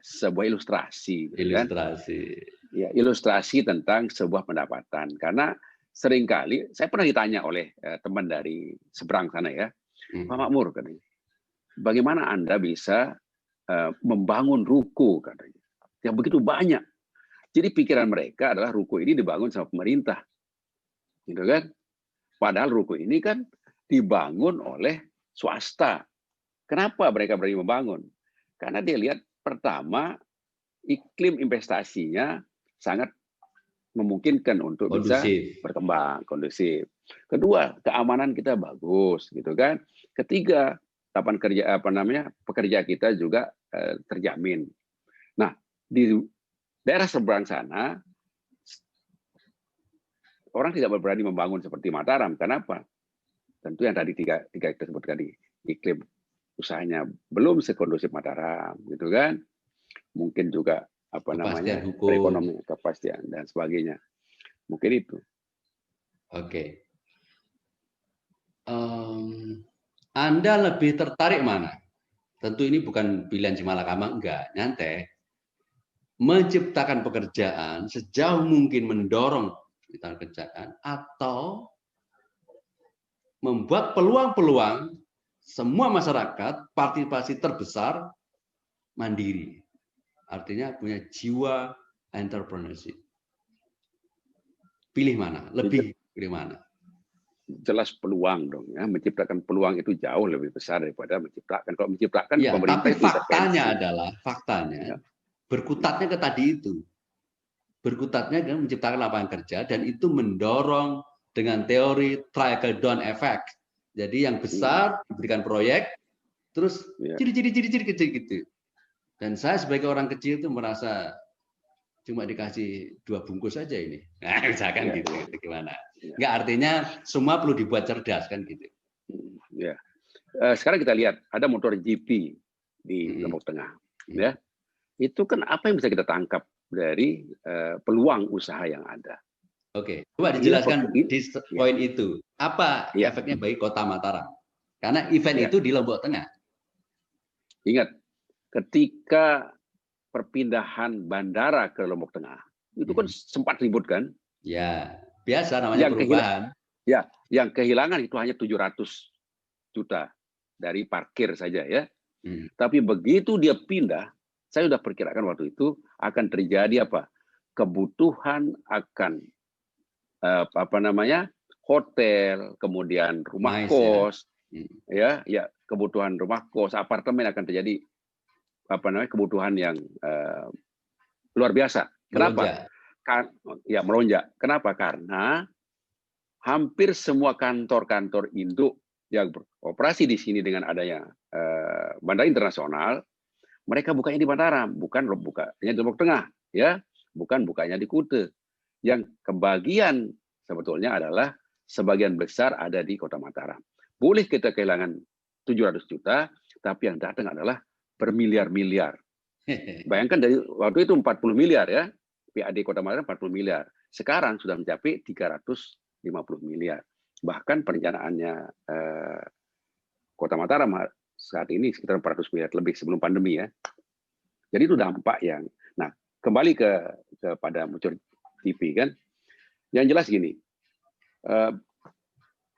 sebuah ilustrasi. Ilustrasi. Kan? Ya, ilustrasi tentang sebuah pendapatan. Karena seringkali saya pernah ditanya oleh teman dari seberang sana ya, Pak Makmur, katanya, bagaimana Anda bisa membangun ruko, katanya, yang begitu banyak. Jadi pikiran mereka adalah ruko ini dibangun sama pemerintah, gitu kan? Padahal ruko ini kan dibangun oleh swasta. Kenapa mereka berani membangun? Karena dia lihat pertama iklim investasinya sangat memungkinkan untuk bisa berkembang, kondusif. Kedua, keamanan kita bagus, gitu kan? Ketiga, lapangan kerja pekerja kita juga terjamin. Nah, di daerah seberang sana orang tidak berani membangun seperti Mataram. Kenapa? Tentu yang tadi tiga kita sebut tadi, iklim usahanya belum sekondusif Mataram, gitu kan? Mungkin juga Kepastian hukum. perekonomian, kepastian dan sebagainya. Mungkin itu. Oke. Anda lebih tertarik mana? Tentu ini bukan pilihan Simalakama, enggak, nyantai. Menciptakan pekerjaan sejauh mungkin mendorong penciptaan pekerjaan atau membuat peluang-peluang semua masyarakat partisipasi terbesar mandiri. Artinya punya jiwa entrepreneurship. Pilih mana? Pilih mana? Jelas peluang dong ya, menciptakan peluang itu jauh lebih besar daripada menciptakan. Kalau menciptakan ya, pemerintah tapi faktanya berkutatnya ke tadi itu. Berkutatnya kan menciptakan lapangan kerja dan itu mendorong dengan teori trickle down effect. Jadi yang besar diberikan proyek terus jadi kecil gitu. Dan saya sebagai orang kecil itu merasa cuma dikasih 2 bungkus saja ini. Nah, misalkan gitu gimana? Enggak, artinya semua perlu dibuat cerdas kan gitu. Ya. Sekarang kita lihat ada motor GP di Lombok Tengah, ya. Itu kan apa yang bisa kita tangkap dari peluang usaha yang ada. Oke, coba dijelaskan di poin itu. Apa efeknya bagi Kota Mataram? Karena event itu di Lombok Tengah. Ingat, ketika perpindahan bandara ke Lombok Tengah, itu kan sempat ribut kan? Ya, biasa namanya perubahan. Yang kehilangan itu hanya 700 juta dari parkir saja ya. Tapi begitu dia pindah, saya sudah perkirakan waktu itu akan terjadi apa? Kebutuhan akan hotel, kemudian rumah kos, ya, kebutuhan rumah kos, apartemen akan terjadi kebutuhan yang luar biasa. Kenapa? Melonjak. Kenapa? Karena hampir semua kantor-kantor induk yang beroperasi di sini dengan adanya bandara internasional, mereka bukanya di Mataram, bukan bukanya di Lombok Tengah, ya, bukan bukanya di Kute. Yang kebagian sebetulnya adalah sebagian besar ada di Kota Mataram. Boleh kita kehilangan 700 juta, tapi yang datang adalah bermiliar-miliar. Bayangkan dari waktu itu 40 miliar ya, PAD Kota Mataram 40 miliar. Sekarang sudah mencapai 350 miliar. Bahkan perencanaannya Kota Mataram saat ini sekitar 400 miliar lebih sebelum pandemi ya. Jadi itu dampak yang. Nah, kembali kepada Muncul TV kan, yang jelas gini,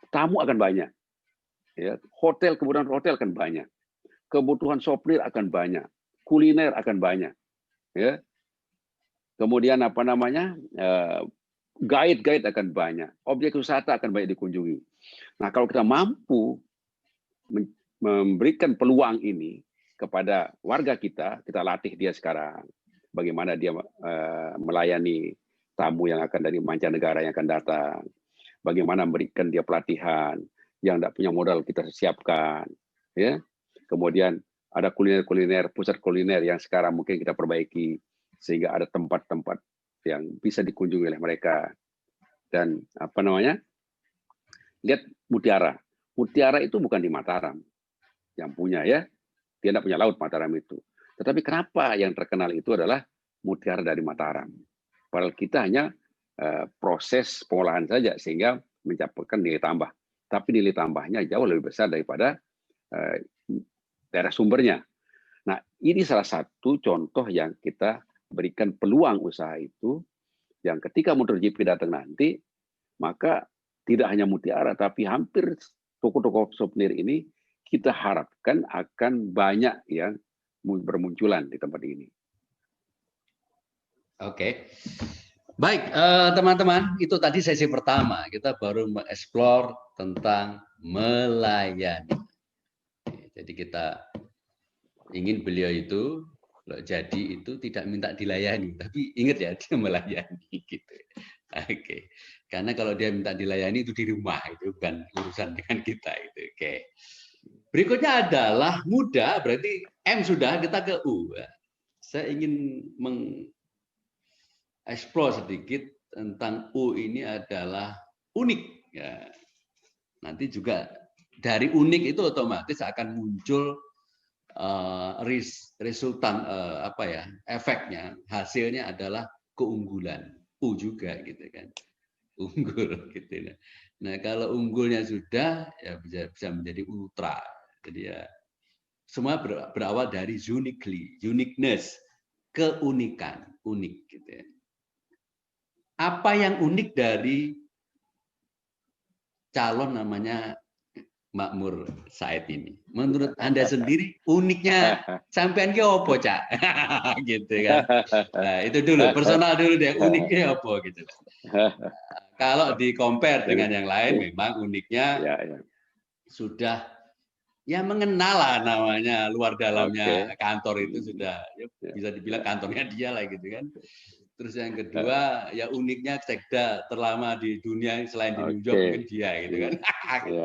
tamu akan banyak, ya, kebutuhan hotel akan banyak, kebutuhan sopir akan banyak, kuliner akan banyak, ya, kemudian guide akan banyak, objek wisata akan banyak dikunjungi. Nah, kalau kita mampu memberikan peluang ini kepada warga kita latih dia sekarang, bagaimana dia melayani tamu yang akan dari mancanegara yang akan datang, bagaimana memberikan dia pelatihan, yang tidak punya modal kita siapkan, ya. Kemudian ada kuliner-kuliner, pusat kuliner yang sekarang mungkin kita perbaiki sehingga ada tempat-tempat yang bisa dikunjungi oleh mereka. Dan lihat Mutiara. Mutiara itu bukan di Mataram yang punya ya, dia tidak punya laut Mataram itu. Tetapi kenapa yang terkenal itu adalah Mutiara dari Mataram? Padahal kita hanya proses pengolahan saja sehingga mencapai nilai tambah. Tapi nilai tambahnya jauh lebih besar daripada daerah sumbernya. Nah, ini salah satu contoh yang kita berikan peluang usaha itu, yang ketika MotoGP datang nanti, maka tidak hanya Mutiara, tapi hampir toko-toko souvenir ini kita harapkan akan banyak yang bermunculan di tempat ini. Oke, baik teman-teman, itu tadi sesi pertama kita baru mengeksplor tentang melayani. Jadi kita ingin beliau itu jadi itu tidak minta dilayani, tapi ingat ya dia melayani gitu. Oke, karena kalau dia minta dilayani itu di rumah, itu bukan urusan dengan kita itu. Oke. Berikutnya adalah muda, berarti M sudah, kita ke U. Saya ingin mengeksplor sedikit tentang U ini adalah unik. Ya. Nanti juga dari unik itu otomatis akan muncul resultan efeknya, hasilnya adalah keunggulan. U juga gitu kan. Unggul gitu. Nah, kalau unggulnya sudah ya bisa menjadi ultra. Jadi ya semua berawal dari uniqueness, keunikan, unik gitu ya. Apa yang unik dari calon namanya Makmur Said ini? Menurut Anda sendiri uniknya sampean ki opo, Cak? Gitu kan. Nah, itu dulu, personal dulu deh, uniknya opo gitu. Kalau di compare dengan yang lain memang uniknya sudah ya mengenal lah namanya, luar dalamnya kantor itu sudah ya, bisa dibilang kantornya dia lah gitu kan. Terus yang kedua ya uniknya sekda terlama di dunia selain di New York mungkin dia gitu kan. Gitu.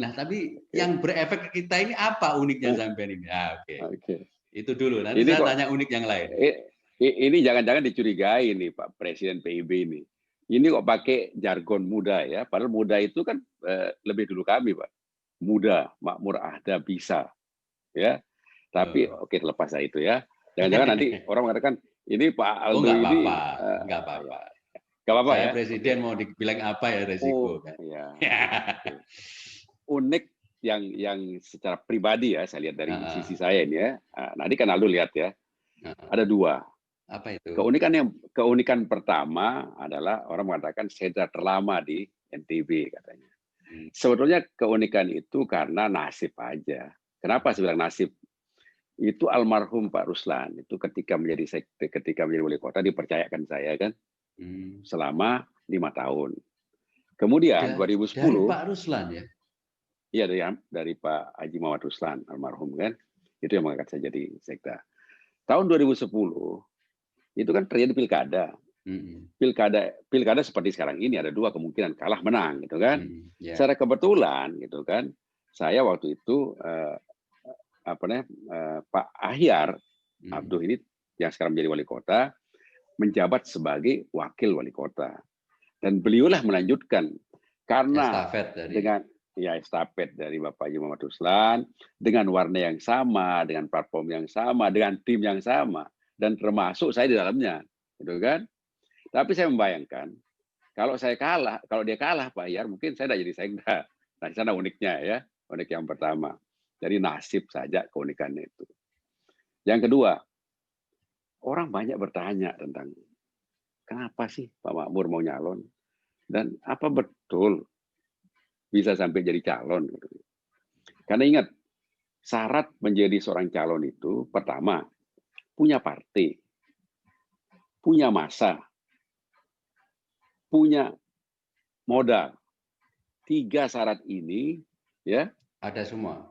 Nah tapi yang berefek ke kita ini apa uniknya sampai ini? Nah, itu dulu. Nanti ini saya tanya unik yang lain. Ini jangan-jangan dicurigai nih Pak Presiden PIB ini. Ini kok pakai jargon muda ya? Padahal muda itu kan lebih dulu kami Pak. Muda, makmur, ada, bisa, ya. Tapi oke lepas dari itu ya. Jangan-jangan nanti orang mengatakan ini Pak Aldo ini nggak apa-apa. Nggak apa-apa Saya ya. presiden mau dibilang apa ya resiko kan. Ya. Unik yang secara pribadi ya saya lihat dari sisi saya ini ya. Nanti kan Aldo lihat ya. Ada dua. Apa itu? Keunikan pertama adalah orang mengatakan sentra terlama di NTB katanya. Sebetulnya keunikan itu karena nasib aja. Kenapa saya bilang nasib? Itu almarhum Pak Ruslan itu ketika menjadi wali kota dipercayakan saya kan selama 5 tahun. Kemudian 2010 dari Pak Ruslan ya? Iya dari Pak Haji Muhammad Ruslan almarhum kan itu yang mengangkat saya jadi sekda. Tahun 2010 itu kan terjadi pilkada. Pilkada seperti sekarang ini ada dua kemungkinan kalah menang gitu kan. Secara kebetulan gitu kan saya waktu itu Pak Ahyar Abduh ini yang sekarang menjadi wali kota menjabat sebagai wakil wali kota dan beliaulah melanjutkan karena estafet dari Bapak Haji Muhammad Ruslan dengan warna yang sama, dengan platform yang sama, dengan tim yang sama dan termasuk saya di dalamnya gitu kan. Tapi saya membayangkan kalau dia kalah Pak Ahyar mungkin saya tidak jadi sekda. Nah, di sana uniknya ya, unik yang pertama. Jadi nasib saja keunikannya itu. Yang kedua, orang banyak bertanya tentang kenapa sih Pak Makmur mau nyalon dan apa betul bisa sampai jadi calon. Karena ingat, syarat menjadi seorang calon itu pertama punya partai, punya massa, punya modal. 3 syarat ini ya ada semua.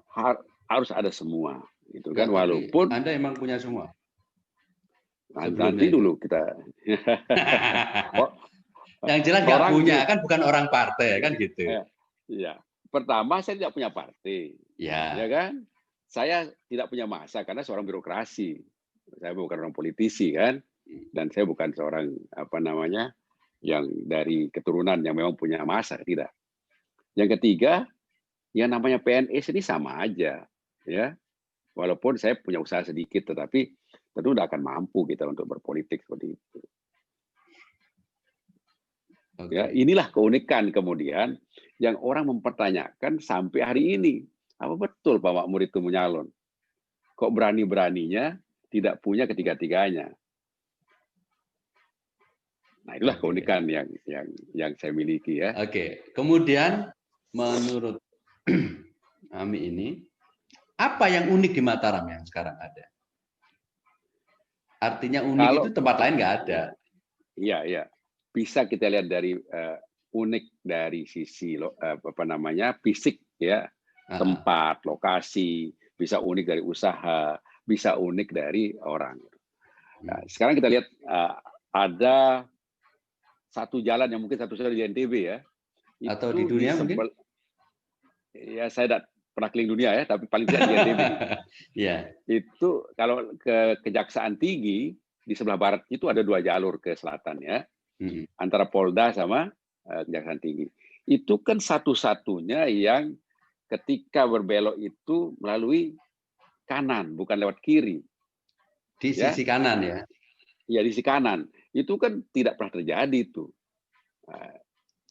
Harus ada semua, gitu kan? Walaupun Anda emang punya semua. Nanti dulu kita. Yang jelas nggak punya kan bukan orang partai kan gitu. Iya. Pertama saya tidak punya partai, ya kan? Saya tidak punya massa karena seorang birokrasi. Saya bukan orang politisi kan, dan saya bukan seorang yang dari keturunan yang memang punya massa, tidak. Yang ketiga, yang namanya PNS ini sama aja, ya. Walaupun saya punya usaha sedikit, tetapi tentu tidak akan mampu kita untuk berpolitik seperti itu. Ya, inilah keunikan kemudian yang orang mempertanyakan sampai hari ini. Apa betul Pak Makmur itu menyalon? Kok berani-beraninya tidak punya ketiga-tiganya? Nah, itulah keunikan yang saya miliki ya. Kemudian menurut Ami ini, apa yang unik di Mataram yang sekarang ada? Artinya unik itu tempat lain nggak ada. Iya. Bisa kita lihat dari unik dari sisi fisik ya, tempat, lokasi, bisa unik dari usaha, bisa unik dari orang. Nah, sekarang kita lihat ada satu jalan yang mungkin satu-satunya di NTB ya. Atau di dunia mungkin? Ya saya tidak pernah keliling dunia ya, tapi paling tidak di NTB. Itu kalau ke Kejaksaan Tinggi di sebelah barat itu ada 2 jalur ke selatan ya. antara Polda sama Kejaksaan Tinggi. Itu kan satu-satunya yang ketika berbelok itu melalui kanan, bukan lewat kiri. Di Ya. sisi kanan ya? Ya, di sisi kanan. Itu kan tidak pernah terjadi itu.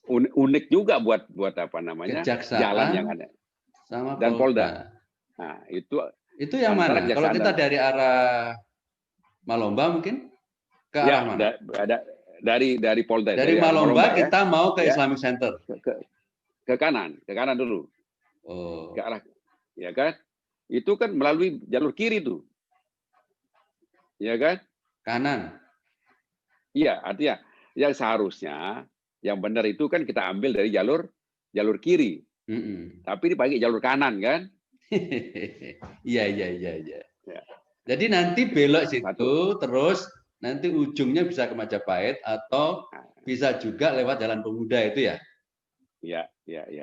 Unik juga buat apa namanya Kejaksaan jalan yang ada. sama Dan Polda. Polda. Nah, itu yang mana? Kalau kita dari arah Malomba mungkin ke arah mana? Dari Polda. Dari Malomba kita ya. mau ke Islamic Center. Ke kanan dulu. Oh. Ke arah, ya kan? Itu kan melalui jalur kiri tuh. Ya kan? Kanan. Iya, artinya yang seharusnya yang benar itu kan kita ambil dari jalur kiri. Tapi dipakai jalur kanan kan? Iya. Ya. Jadi nanti belok situ terus nanti ujungnya bisa ke Majapahit atau bisa juga lewat Jalan Pemuda itu ya? Iya.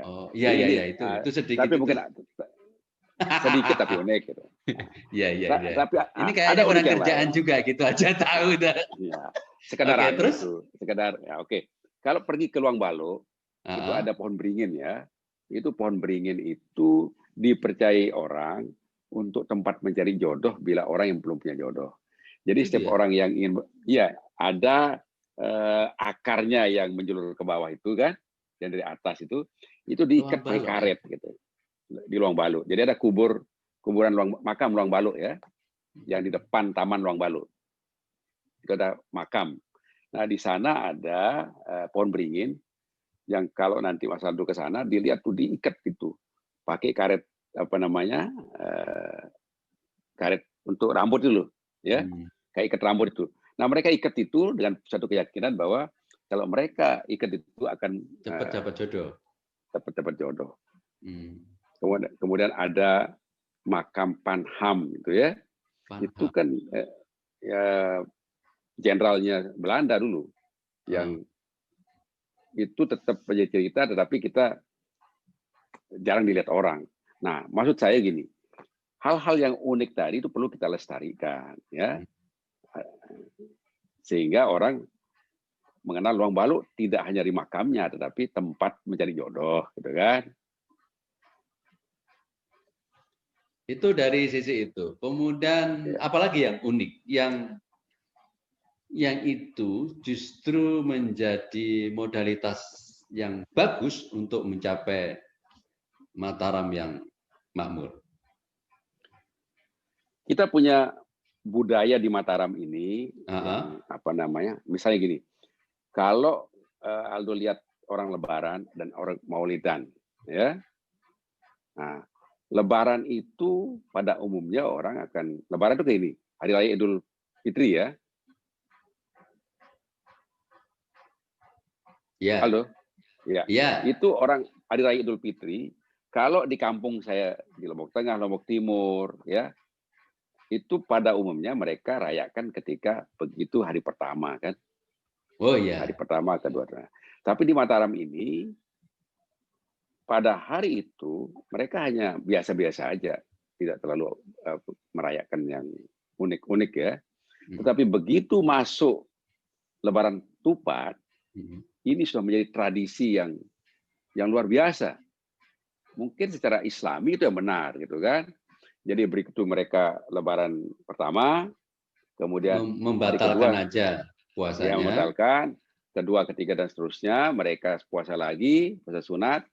Oh, iya itu sedikit. Tapi mungkin sedikit tapi unik gitu. Iya. Tapi ini kayaknya ada kurang kerjaan juga gitu aja tahu dah. Iya. Sekedar terus? Sekedar ya oke. Kalau pergi ke Luang Balo itu ada pohon beringin ya. Itu pohon beringin itu dipercayai orang untuk tempat mencari jodoh bila orang yang belum punya jodoh. Jadi setiap orang yang ingin ada akarnya yang menjulur ke bawah itu kan, dan dari atas itu diikat pakai karet gitu di Luang Balo. Jadi ada kuburan makam Luang Balo ya, yang di depan Taman Luang Balo. Itu ada makam. Nah, di sana ada pohon beringin yang kalau nanti Mas Aldo ke sana dilihat tuh diikat gitu pakai karet karet untuk rambut dulu ya, kayak ikat rambut itu. Nah, mereka ikat itu dengan satu keyakinan bahwa kalau mereka ikat itu akan cepat dapat jodoh. Dapat jodoh. Kemudian ada makam Panham itu ya. Itu kan jenderalnya Belanda dulu yang itu tetap menjadi cerita, tetapi kita jarang dilihat orang. Nah, maksud saya gini, hal-hal yang unik tadi itu perlu kita lestarikan, ya, sehingga orang mengenal Luang Balo tidak hanya di makamnya, tetapi tempat mencari jodoh, gitu kan? Itu dari sisi itu. Kemudian apalagi yang unik, yang itu justru menjadi modalitas yang bagus untuk mencapai Mataram yang makmur. Kita punya budaya di Mataram ini, yang, misalnya gini, kalau Aldo lihat orang Lebaran dan orang Maulidan, ya, nah, Lebaran itu pada umumnya orang akan Lebaran itu kayak ini, Hari Raya Idul Fitri ya. Ya. Aldo, ya. Itu orang Hari Raya Idul Fitri. Kalau di kampung saya di Lombok Tengah, Lombok Timur, ya, itu pada umumnya mereka rayakan ketika begitu hari pertama kan. Oh iya. Hari pertama, kedua. Tapi di Mataram ini pada hari itu mereka hanya biasa-biasa aja, tidak terlalu merayakan yang unik-unik ya. Tetapi begitu masuk Lebaran Tupat, ini sudah menjadi tradisi yang luar biasa. Mungkin secara Islami itu yang benar gitu kan. Jadi berikut mereka Lebaran pertama, kemudian membatalkan aja puasanya. Ya, membatalkan. Kedua, ketiga dan seterusnya mereka puasa lagi, puasa sunat.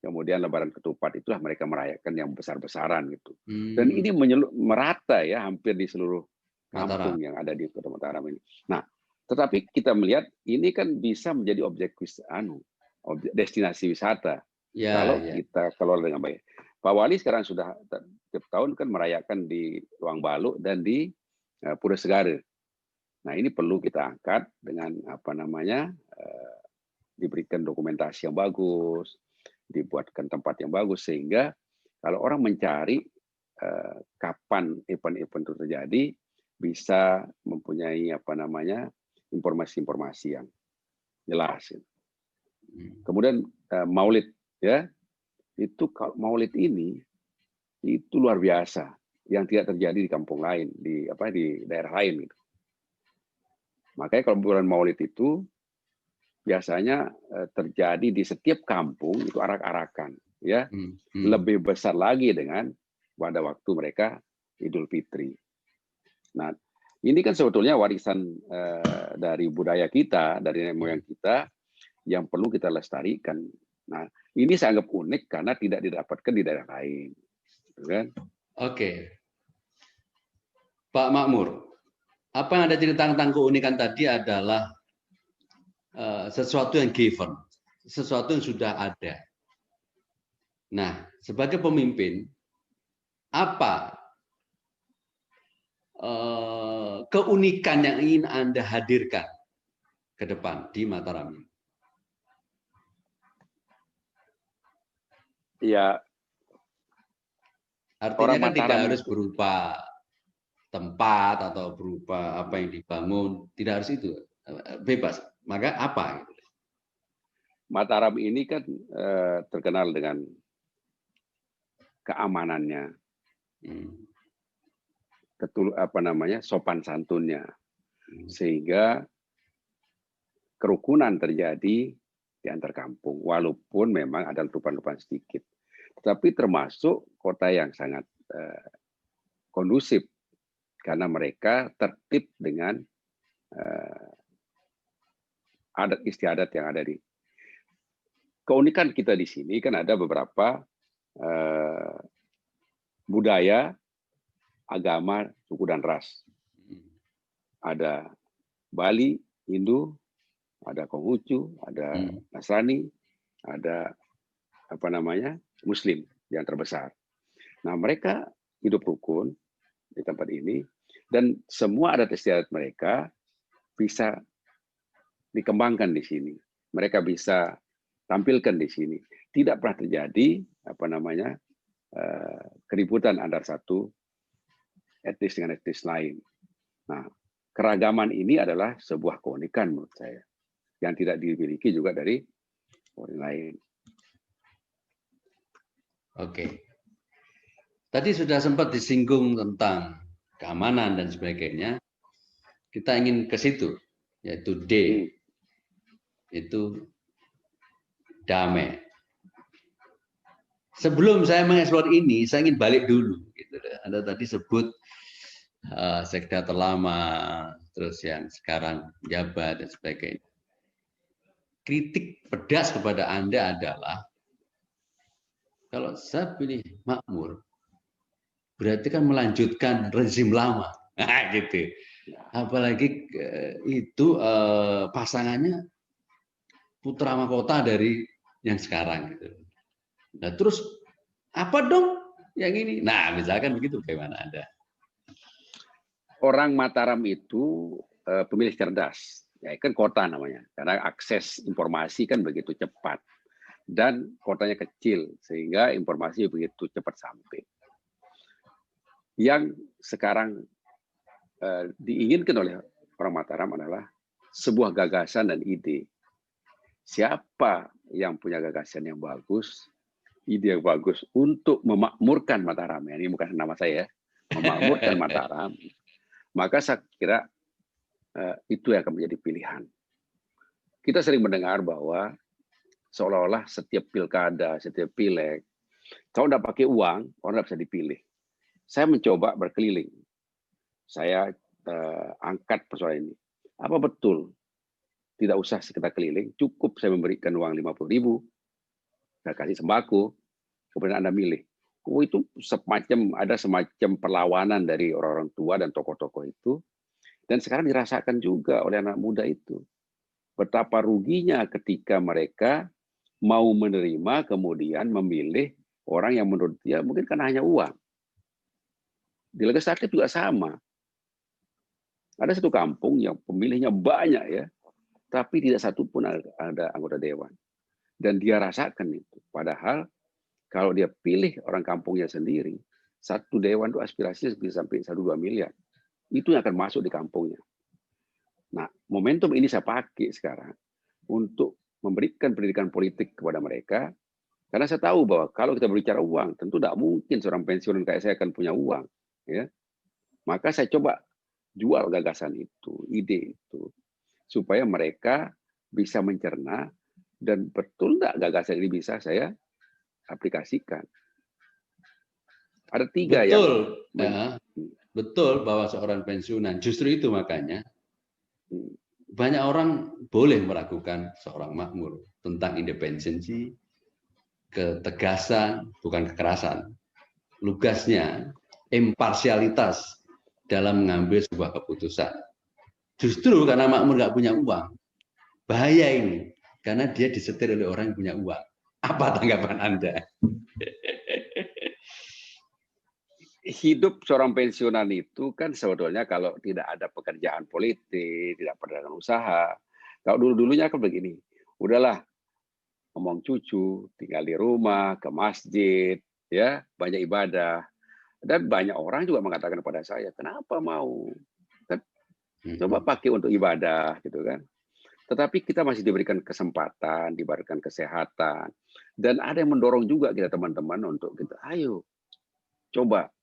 Kemudian Lebaran Ketupat itulah mereka merayakan yang besar-besaran gitu. Dan ini merata ya hampir di seluruh kampung yang ada di Kota Mataram ini. Nah, tetapi kita melihat ini kan bisa menjadi objek destinasi wisata. Kalau kita kelola dengan baik. Pak Wali sekarang sudah tiap tahun kan merayakan di Luang Balo dan di Pura Segara. Nah, ini perlu kita angkat dengan diberikan dokumentasi yang bagus, dibuatkan tempat yang bagus sehingga kalau orang mencari kapan event-event itu terjadi bisa mempunyai informasi-informasi yang jelas. Kemudian Maulid ya, itu kalau Maulid ini itu luar biasa yang tidak terjadi di kampung lain, di daerah lain gitu. Makanya kalau bulan Maulid itu biasanya terjadi di setiap kampung itu arak-arakan, ya. Hmm. Lebih besar lagi dengan pada waktu mereka Idul Fitri. Nah, ini kan sebetulnya warisan dari budaya kita, dari nenek moyang kita yang perlu kita lestarikan. Nah, ini saya anggap unik karena tidak didapatkan di daerah lain, kan? Oke, Pak Makmur, apa yang Anda cerita tentang keunikan tadi adalah sesuatu yang given, sesuatu yang sudah ada. Nah, sebagai pemimpin, apa keunikan yang ingin Anda hadirkan ke depan di Mataram? Ya, Artinya orang kan tidak Mataram harus itu, berupa tempat atau berupa apa yang dibangun, tidak harus itu, bebas. Maka apa? Mataram ini kan terkenal dengan keamanannya, sopan santunnya, sehingga kerukunan terjadi di antar kampung, walaupun memang ada letupan-letupan sedikit. Tetapi termasuk kota yang sangat kondusif, karena mereka tertib dengan adat istiadat yang ada di. Keunikan kita di sini kan ada beberapa budaya, agama, suku dan ras. Ada Bali, Hindu, ada Konghucu, ada Nasrani, ada Muslim yang terbesar. Nah, mereka hidup rukun di tempat ini dan semua adat istiadat mereka bisa dikembangkan di sini. Mereka bisa tampilkan di sini. Tidak pernah terjadi keributan antara satu etnis dengan etnis lain. Nah, keragaman ini adalah sebuah keunikan menurut saya yang tidak dimiliki juga dari orang lain. Oke. Tadi sudah sempat disinggung tentang keamanan dan sebagainya. Kita ingin ke situ, yaitu D. Itu damai. Sebelum saya mengeksplor ini, saya ingin balik dulu. Anda tadi sebut sekda terlama, terus yang sekarang jabat dan sebagainya. Kritik pedas kepada Anda adalah, kalau saya pilih makmur, berarti kan melanjutkan rezim lama. Nah, gitu. Apalagi itu pasangannya putra mahkota dari yang sekarang. Gitu. Nah, terus apa dong yang ini? Nah, misalkan begitu, bagaimana Anda? Orang Mataram itu pemilih cerdas. Ya, kan kota namanya, karena akses informasi kan begitu cepat. Dan kotanya kecil, sehingga informasi begitu cepat sampai. Yang sekarang diinginkan oleh orang Mataram adalah sebuah gagasan dan ide. Siapa yang punya gagasan yang bagus, ide yang bagus untuk memakmurkan Mataram, ini bukan nama saya, memakmurkan Mataram, maka saya kira itu yang akan menjadi pilihan. Kita sering mendengar bahwa seolah-olah setiap pilkada, setiap pileg, kalau tidak pakai uang, orang tidak bisa dipilih. Saya mencoba berkeliling. Saya angkat persoalan ini. Apa betul? Tidak usah kita keliling, cukup saya memberikan uang 50.000, saya kasih sembako, kemudian Anda milih. Itu ada semacam perlawanan dari orang-orang tua dan tokoh-tokoh itu. Dan sekarang dirasakan juga oleh anak muda itu. Betapa ruginya ketika mereka mau menerima kemudian memilih orang yang menurut dia mungkin kan hanya uang. Di legislatif juga sama. Ada satu kampung yang pemilihnya banyak ya, tapi tidak satu pun ada anggota dewan. Dan dia rasakan itu. Padahal kalau dia pilih orang kampungnya sendiri, satu dewan itu aspirasinya bisa sampai 1-2 miliar. Itu yang akan masuk di kampungnya. Nah, momentum ini saya pakai sekarang untuk memberikan pendidikan politik kepada mereka, karena saya tahu bahwa kalau kita berbicara uang, tentu tidak mungkin seorang pensiunan kayak saya akan punya uang. Ya. Maka saya coba jual gagasan itu, ide itu, supaya mereka bisa mencerna, dan betul nggak gagasan ini bisa saya aplikasikan. Ada 3 yang Betul, ya, betul bahwa seorang pensiunan. Justru itu makanya banyak orang boleh meragukan seorang makmur tentang independensi, ketegasan, bukan kekerasan, lugasnya, imparsialitas dalam mengambil sebuah keputusan. Justru karena makmur nggak punya uang, bahaya ini, karena dia disetir oleh orang yang punya uang. Apa tanggapan Anda? Hidup seorang pensiunan itu kan sebetulnya kalau tidak ada pekerjaan politik, tidak pernah usaha. Kalau dulu-dulunya kan begini, udahlah ngomong cucu, tinggal di rumah, ke masjid, ya banyak ibadah. Dan banyak orang juga mengatakan kepada saya, kenapa mau? Kan coba pakai untuk ibadah, gitu kan. Tetapi kita masih diberikan kesempatan, diberikan kesehatan, dan ada yang mendorong juga kita teman-teman untuk kita, ayo coba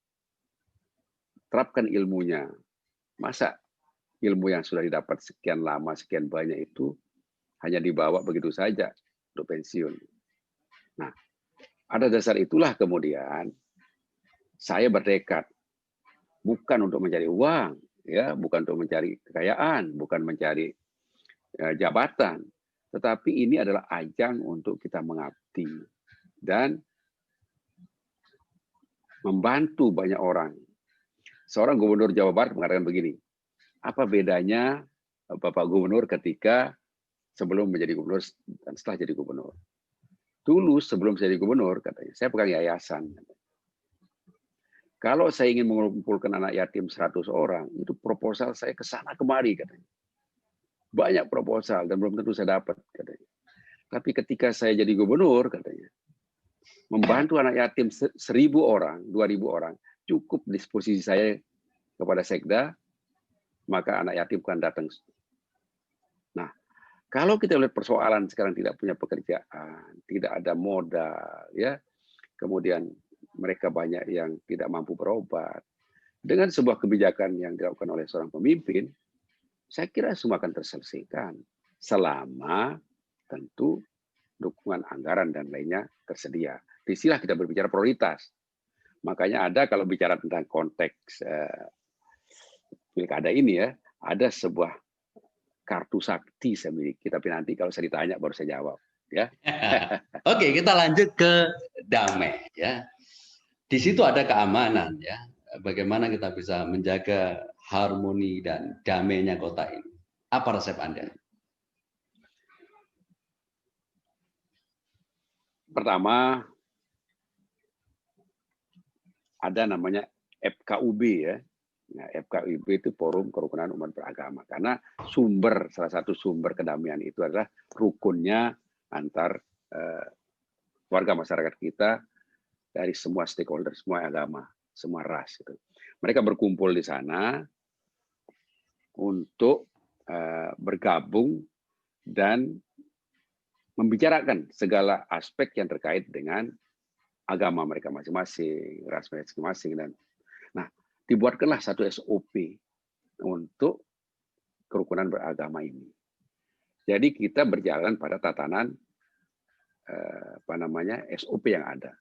terapkan ilmunya. Masa ilmu yang sudah didapat sekian lama, sekian banyak itu hanya dibawa begitu saja untuk pensiun. Nah, ada dasar itulah kemudian saya bertekad bukan untuk mencari uang, ya, bukan untuk mencari kekayaan, bukan mencari jabatan, tetapi ini adalah ajang untuk kita mengabdi dan membantu banyak orang. Seorang gubernur Jawa Barat mengatakan begini, apa bedanya Bapak Gubernur ketika sebelum menjadi gubernur dan setelah jadi gubernur? Dulu sebelum saya jadi gubernur, katanya, saya pegang yayasan. Kalau saya ingin mengumpulkan anak yatim 100 orang, itu proposal saya ke sana kemari, katanya. Banyak proposal dan belum tentu saya dapat, katanya. Tapi ketika saya jadi gubernur, katanya, membantu anak yatim 1.000 orang, 2.000 orang, cukup disposisi saya kepada sekda, maka anak yatim akan datang. Nah, kalau kita lihat persoalan sekarang tidak punya pekerjaan, tidak ada modal, ya, kemudian mereka banyak yang tidak mampu berobat. Dengan sebuah kebijakan yang dilakukan oleh seorang pemimpin, saya kira semua akan terselesaikan selama tentu dukungan anggaran dan lainnya tersedia. Disinilah kita berbicara prioritas. Makanya ada kalau bicara tentang konteks pilkada ini, ya, ada sebuah kartu sakti saya miliki, tapi nanti kalau saya ditanya baru saya jawab, ya. Oke, kita lanjut ke damai, ya. Di situ ada keamanan, ya. Bagaimana kita bisa menjaga harmoni dan damainya kota ini? Apa resep Anda? Pertama, ada namanya FKUB, ya. Nah, FKUB itu Forum Kerukunan Umat Beragama, karena salah satu sumber kedamaian itu adalah rukunnya antar warga masyarakat kita dari semua stakeholder, semua agama, semua ras. Gitu. Mereka berkumpul di sana untuk bergabung dan membicarakan segala aspek yang terkait dengan agama mereka masing-masing, ras mereka masing-masing. Dan nah, dibuatkanlah satu SOP untuk kerukunan beragama ini. Jadi kita berjalan pada tatanan SOP yang ada,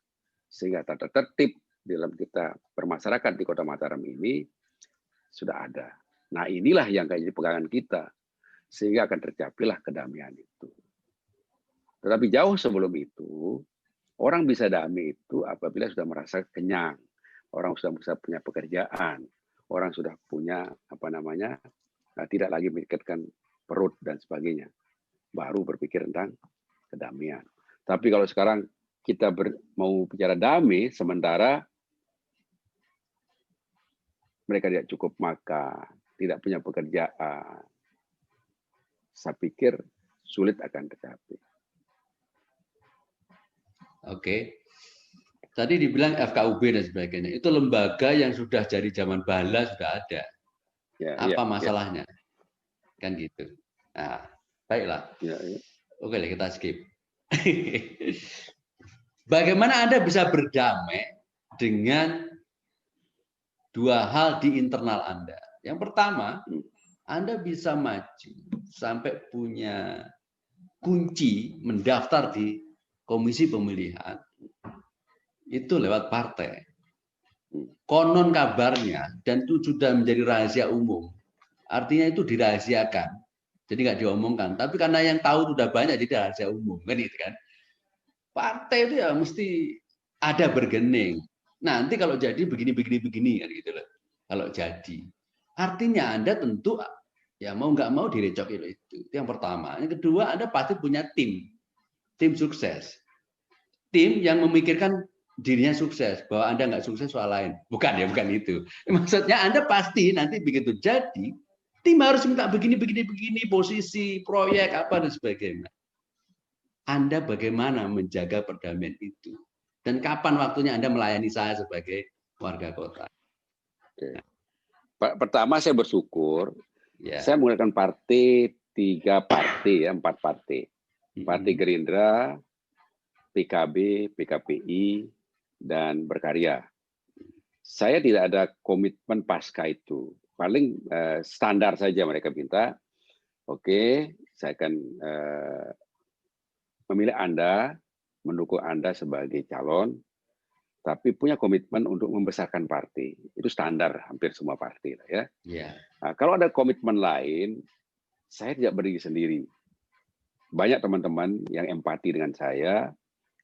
sehingga tata tertib dalam kita bermasyarakat di Kota Mataram ini sudah ada. Nah, inilah yang jadi pegangan kita, sehingga akan tercapailah kedamaian itu. Tetapi jauh sebelum itu, orang bisa damai itu apabila sudah merasa kenyang, orang sudah bisa punya pekerjaan, orang sudah punya tidak lagi memikirkan perut dan sebagainya, baru berpikir tentang kedamaian. Tapi kalau sekarang kita mau bicara damai, sementara mereka tidak cukup makan, tidak punya pekerjaan, saya pikir sulit akan tercapai. Oke. Tadi dibilang FKUB dan sebagainya. Itu lembaga yang sudah dari zaman bala sudah ada. Ya, apa masalahnya? Kan gitu. Nah, baiklah. Oke, kita skip. Bagaimana Anda bisa berdamai dengan dua hal di internal Anda? Yang pertama, Anda bisa maju sampai punya kunci mendaftar di komisi pemilihan itu lewat partai. Konon kabarnya, dan itu sudah menjadi rahasia umum. Artinya itu dirahasiakan. Jadi nggak diomongkan. Tapi karena yang tahu sudah banyak, jadi rahasia umum. Kan itu kan. Partai itu ya mesti ada bergening. Nanti kalau jadi begini kan gitu loh. Kalau jadi. Artinya Anda tentu ya mau nggak mau direcokin itu. Itu yang pertama. Yang kedua, Anda pasti punya tim sukses. Tim yang memikirkan dirinya sukses, bahwa Anda nggak sukses soal lain. Bukan ya, bukan itu. Maksudnya Anda pasti nanti begitu jadi, tim harus minta begini, posisi, proyek, apa, dan sebagainya. Anda bagaimana menjaga perdamaian itu? Dan kapan waktunya Anda melayani saya sebagai warga kota? Oke. Pertama saya bersyukur, Ya. saya menggunakan partai, 4 partai. Partai Gerindra, PKB, PKPI, dan Berkarya. Saya tidak ada komitmen pasca itu. Paling standar saja mereka minta, oke, saya akan memilih Anda, mendukung Anda sebagai calon, tapi punya komitmen untuk membesarkan partai. Itu standar hampir semua partai lah ya. Yeah. Nah, kalau ada komitmen lain, saya tidak berdiri sendiri. Banyak teman-teman yang empati dengan saya,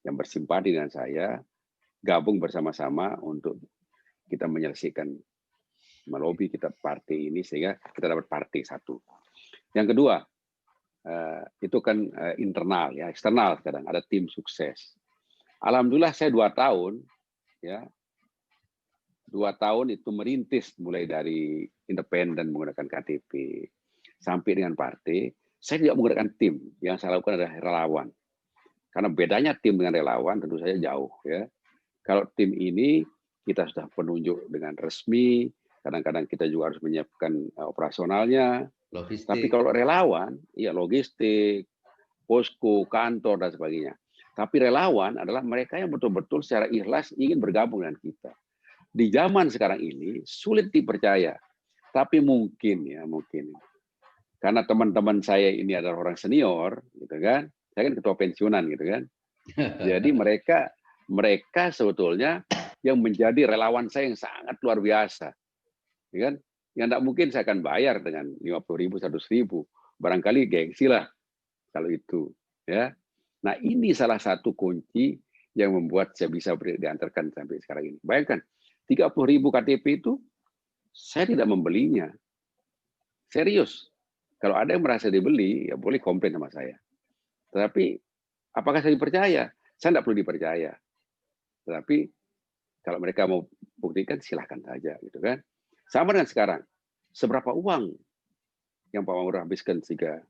yang bersimpati dengan saya, gabung bersama-sama untuk kita menyelesaikan, melobi kita partai ini sehingga kita dapat partai satu. Yang kedua, itu kan internal ya, eksternal kadang ada tim sukses. Alhamdulillah saya 2 tahun ya, 2 tahun itu merintis mulai dari independen menggunakan KTP sampai dengan partai. Saya tidak menggunakan tim, yang saya lakukan adalah relawan. Karena bedanya tim dengan relawan tentu saja jauh ya. Kalau tim ini kita sudah penunjuk dengan resmi, kadang-kadang kita juga harus menyiapkan operasionalnya. Logistik. Tapi kalau relawan, ya logistik, posko, kantor dan sebagainya. Tapi relawan adalah mereka yang betul-betul secara ikhlas ingin bergabung dengan kita. Di zaman sekarang ini sulit dipercaya, tapi mungkin ya mungkin. Karena teman-teman saya ini adalah orang senior, gitu kan? Saya kan ketua pensiunan, gitu kan? Jadi mereka sebetulnya yang menjadi relawan saya yang sangat luar biasa, ya kan? Yang tidak mungkin saya akan bayar dengan 50.000, 100.000, barangkali gengsi lah kalau itu, ya. Nah ini salah satu kunci yang membuat saya bisa diantarkan sampai sekarang ini. Bayangkan 30.000 KTP itu saya tidak membelinya, serius. Kalau ada yang merasa dibeli, ya boleh komplain sama saya. Tetapi apakah saya dipercaya? Saya tidak perlu dipercaya. Tetapi kalau mereka mau buktikan silahkan saja, gitu kan? Sama dengan sekarang, seberapa uang yang Pak Mabrur habiskan sehingga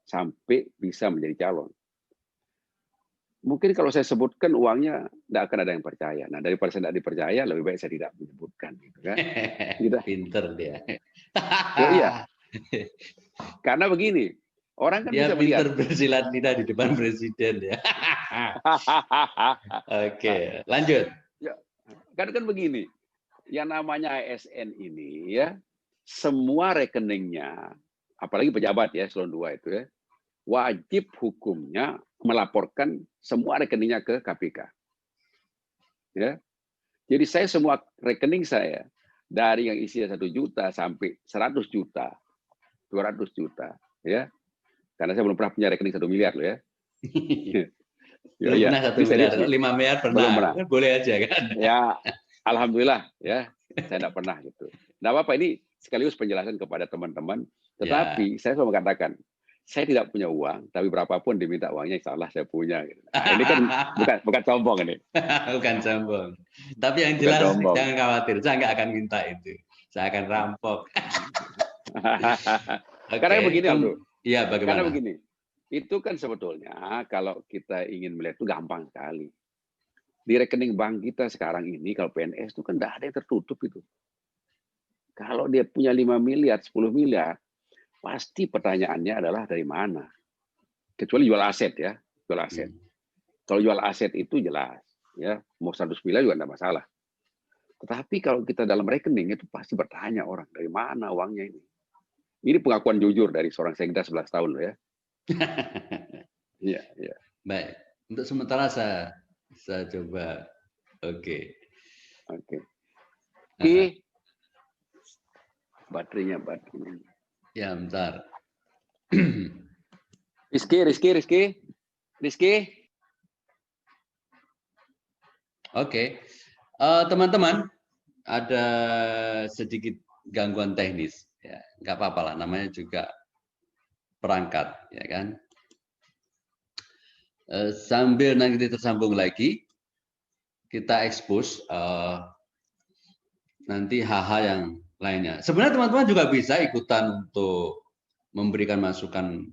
sampai bisa menjadi calon? Mungkin kalau saya sebutkan uangnya tidak akan ada yang percaya. Nah daripada saya tidak dipercaya, lebih baik saya tidak menyebutkan, gitu kan? Gitu. Pinter dia. Oh, iya. Karena begini, orang kan dia bisa melihat. Pinter bersilat lidah di depan presiden ya. Oke, lanjut. Ya, kan begini, yang namanya ASN ini ya, semua rekeningnya, apalagi pejabat ya, eselon 2 itu ya, wajib hukumnya melaporkan semua rekeningnya ke KPK. Ya. Jadi saya semua rekening saya, dari yang isinya 1 juta sampai 100 juta, 200 juta, ya. Karena saya belum pernah punya rekening 1 miliar loh ya. Belum pernah 1 miliar, 5 miliar pernah. Kan boleh aja kan? Ya, alhamdulillah ya, saya tidak pernah gitu. Nah, apa ini sekaligus penjelasan kepada teman-teman. Tetapi saya selalu mengatakan, saya tidak punya uang, tapi berapapun diminta uangnya, insya Allah saya punya. Nah, ini kan bukan sombong ini. Bukan sombong. Tapi yang jelas jangan khawatir, saya nggak akan minta itu. Saya akan rampok. Karena begini, Aldo. Iya, bagaimana? Karena begini, itu kan sebetulnya kalau kita ingin melihat itu gampang sekali. Di rekening bank kita sekarang ini, kalau PNS itu kan tidak ada yang tertutup itu. Kalau dia punya 5 miliar, 10 miliar, pasti pertanyaannya adalah dari mana. Kecuali jual aset ya, jual aset. Kalau jual aset itu jelas, ya mau 100 miliar juga tidak masalah. Tetapi kalau kita dalam rekening itu pasti bertanya orang, dari mana uangnya ini. Ini pengakuan jujur dari seorang sekda 11 tahun loh ya. Iya, iya. Baik, untuk sementara saya coba. Oke. Oke. Heeh. Oke, baterainya. Ya, bentar. Rizky. Oke. Teman-teman, ada sedikit gangguan teknis. Ya, nggak apa-apa lah, namanya juga perangkat, ya kan. Sambil nanti tersambung lagi, kita expose nanti hal-hal yang lainnya. Sebenarnya teman-teman juga bisa ikutan untuk memberikan masukan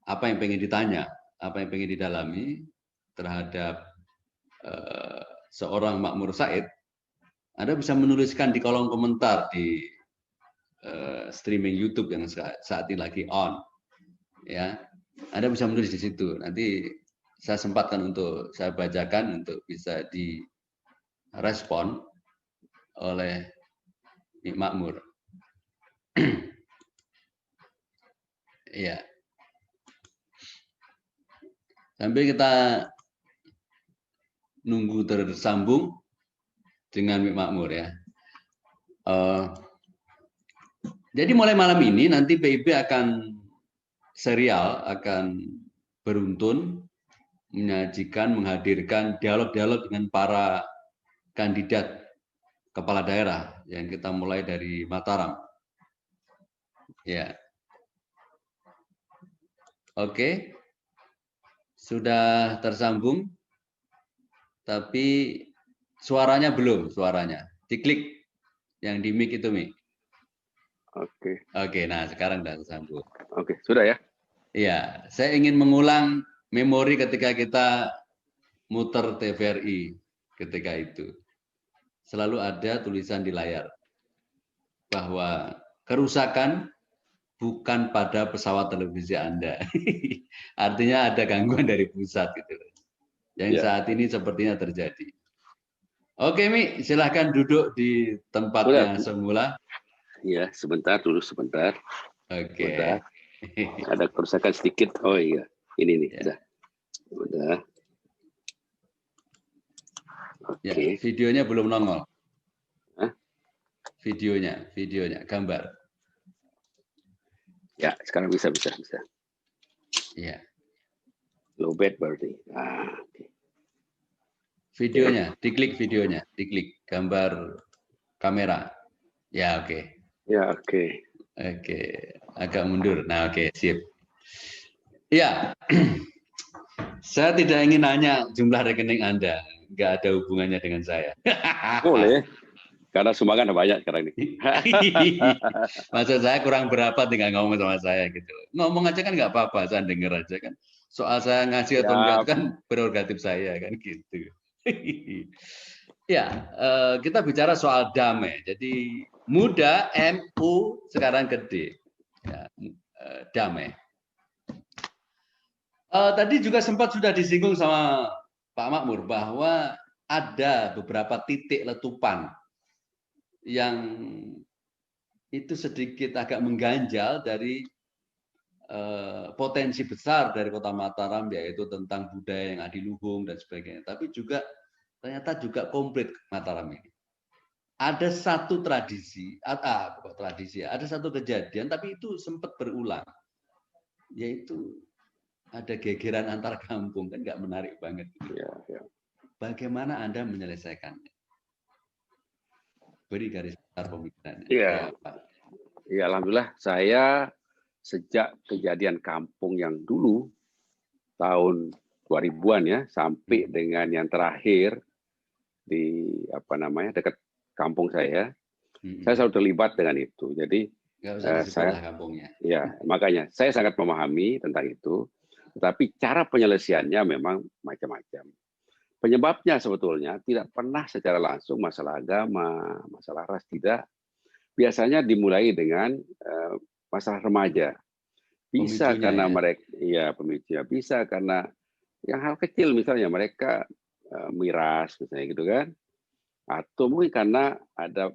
apa yang pengen ditanya, apa yang pengen didalami terhadap seorang Makmur Said. Anda bisa menuliskan di kolom komentar di streaming YouTube yang saat ini lagi on. Ya, Anda bisa menulis di situ. Nanti saya sempatkan untuk saya bacakan untuk bisa direspon oleh Makmur. Iya. Sambil kita nunggu tersambung dengan Makmur ya. Jadi mulai malam ini nanti PIB akan serial, akan beruntun menyajikan, menghadirkan dialog-dialog dengan para kandidat kepala daerah yang kita mulai dari Mataram. Ya. Oke. Sudah tersambung. Tapi suaranya belum, suaranya. Diklik yang di mic itu, Mi. Oke. Oke, nah sekarang sudah tersambung. Oke, sudah ya? Iya, saya ingin mengulang memori ketika kita muter TVRI ketika itu. Selalu ada tulisan di layar bahwa kerusakan bukan pada pesawat televisi Anda. Artinya ada gangguan dari pusat gitu. Yang Ya. saat ini sepertinya terjadi. Oke, Mi, silahkan duduk di Sudah. tempatnya semula. Iya, sebentar. Sebentar. Oke. Ada kerusakan sedikit. Oh iya, ini nih, Ya. udah. Ya, Oke. videonya belum nongol. Hah? Videonya, gambar. Ya, sekarang bisa. Iya. Lowbat berarti. Oke. Videonya, diklik gambar kamera. Ya, oke. Ya, oke. Oke, agak mundur. Nah, oke, sip. Ya, saya tidak ingin nanya jumlah rekening Anda. Nggak ada hubungannya dengan saya. Boleh. Karena sumbangan banyak sekarang ini. Maksud saya kurang berapa tinggal ngomong sama saya gitu. Ngomong aja kan nggak apa-apa, saya denger aja kan. Soal saya ngasih atau enggak Ya, itu kan prerogatif saya kan gitu. Ya, kita bicara soal damai. Jadi muda MU sekarang gede. Ya, damai. Tadi juga sempat sudah disinggung sama Pak Makmur bahwa ada beberapa titik letupan yang itu sedikit agak mengganjal dari potensi besar dari Kota Mataram, yaitu tentang budaya yang adiluhung dan sebagainya. Tapi juga ternyata juga komplit Mataram ini. Ada satu tradisi, ada satu kejadian, tapi itu sempat berulang, yaitu ada gegeran antar kampung, kan nggak menarik banget. Ya. Bagaimana Anda menyelesaikannya? Beri garis besar pemikirannya. Iya. Ya, Pak. Ya, alhamdulillah saya sejak kejadian kampung yang dulu tahun 2000-an ya sampai dengan yang terakhir di dekat kampung saya selalu terlibat dengan itu. Jadi nggak usah disebutlah kampungnya. Ya, makanya saya sangat memahami tentang itu. Tetapi cara penyelesaiannya memang macam-macam. Penyebabnya sebetulnya tidak pernah secara langsung masalah agama, masalah ras, tidak. Biasanya dimulai dengan masalah remaja. Bisa Pemicunya, karena ya? mereka, pemicunya. Bisa karena yang hal kecil misalnya mereka miras misalnya gitu kan. Atau mungkin karena ada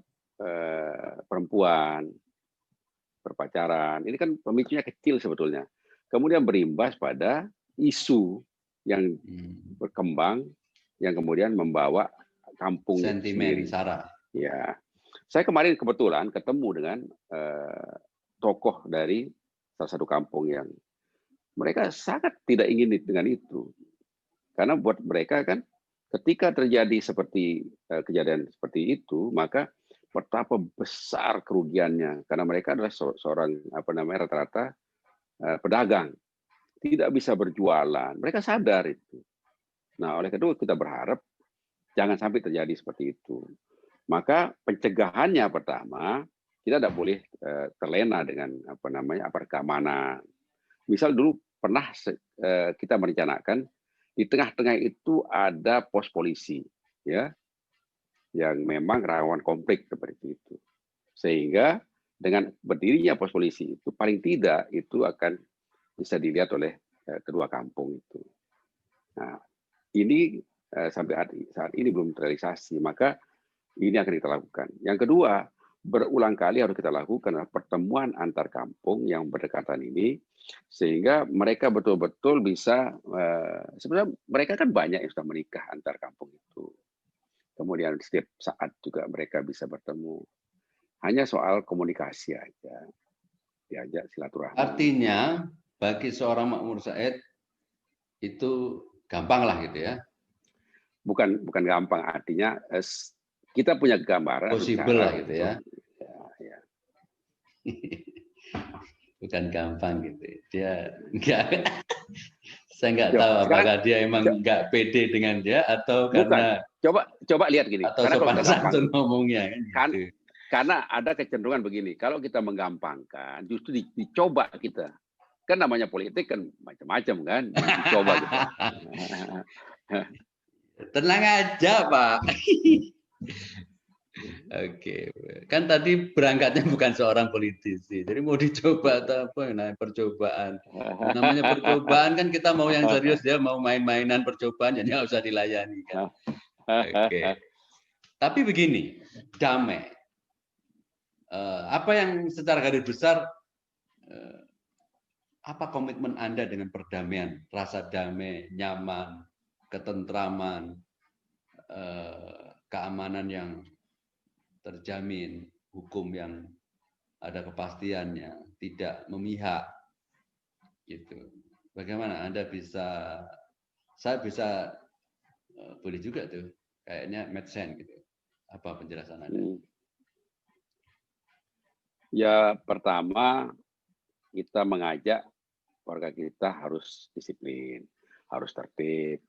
perempuan berpacaran. Ini kan pemicunya kecil sebetulnya. Kemudian berimbas pada isu yang berkembang yang kemudian membawa kampung sentimen, sendiri. sara. Ya, saya kemarin kebetulan ketemu dengan tokoh dari salah satu kampung yang mereka sangat tidak ingin dengan itu, karena buat mereka kan ketika terjadi seperti kejadian seperti itu, maka betapa besar kerugiannya, karena mereka adalah seorang rata-rata pedagang, tidak bisa berjualan, mereka sadar itu. Nah, oleh karena itu kita berharap jangan sampai terjadi seperti itu. Maka pencegahannya pertama, kita tidak boleh terlena dengan aparat keamanan. Misal dulu pernah kita merencanakan di tengah-tengah itu ada pos polisi, ya, yang memang rawan konflik seperti itu. Sehingga dengan berdirinya pos polisi itu paling tidak itu akan bisa dilihat oleh kedua kampung itu. Nah, ini sampai saat ini belum terrealisasi, maka ini akan kita lakukan. Yang kedua, berulang kali harus kita lakukan adalah pertemuan antar kampung yang berdekatan ini, sehingga mereka betul-betul bisa, sebenarnya mereka kan banyak yang sudah menikah antar kampung itu. Kemudian setiap saat juga mereka bisa bertemu. Hanya soal komunikasi aja, diajak silaturahmi. Artinya, bagi seorang makmur Said, itu gampang lah gitu ya. Bukan gampang, artinya kita punya gambaran. Possible lah gitu ya. Ya. Bukan gampang gitu. Dia enggak, saya nggak tahu apakah dia emang nggak pede dengan dia atau bukan. karena coba lihat gini. Atau sopan santun ngomongnya kan gitu. Karena ada kecenderungan begini, kalau kita menggampangkan, justru dicoba kita. Kan namanya politik kan macam-macam kan, dicoba gitu. Tenang aja Pak. Oke, kan tadi berangkatnya bukan seorang politisi, jadi mau dicoba atau apa? Nah, percobaan. Namanya percobaan kan kita mau yang serius, dia mau main-mainan percobaan, jadi nggak usah dilayani kan. Oke. Tapi begini, damai. Apa yang secara garis besar, apa komitmen Anda dengan perdamaian, rasa damai, nyaman, ketentraman, keamanan yang terjamin, hukum yang ada kepastiannya, tidak memihak, gitu. Bagaimana Anda bisa, saya bisa, boleh juga tuh, kayaknya make sense gitu. Apa penjelasan Anda? Ya, pertama kita mengajak warga kita harus disiplin, harus tertib,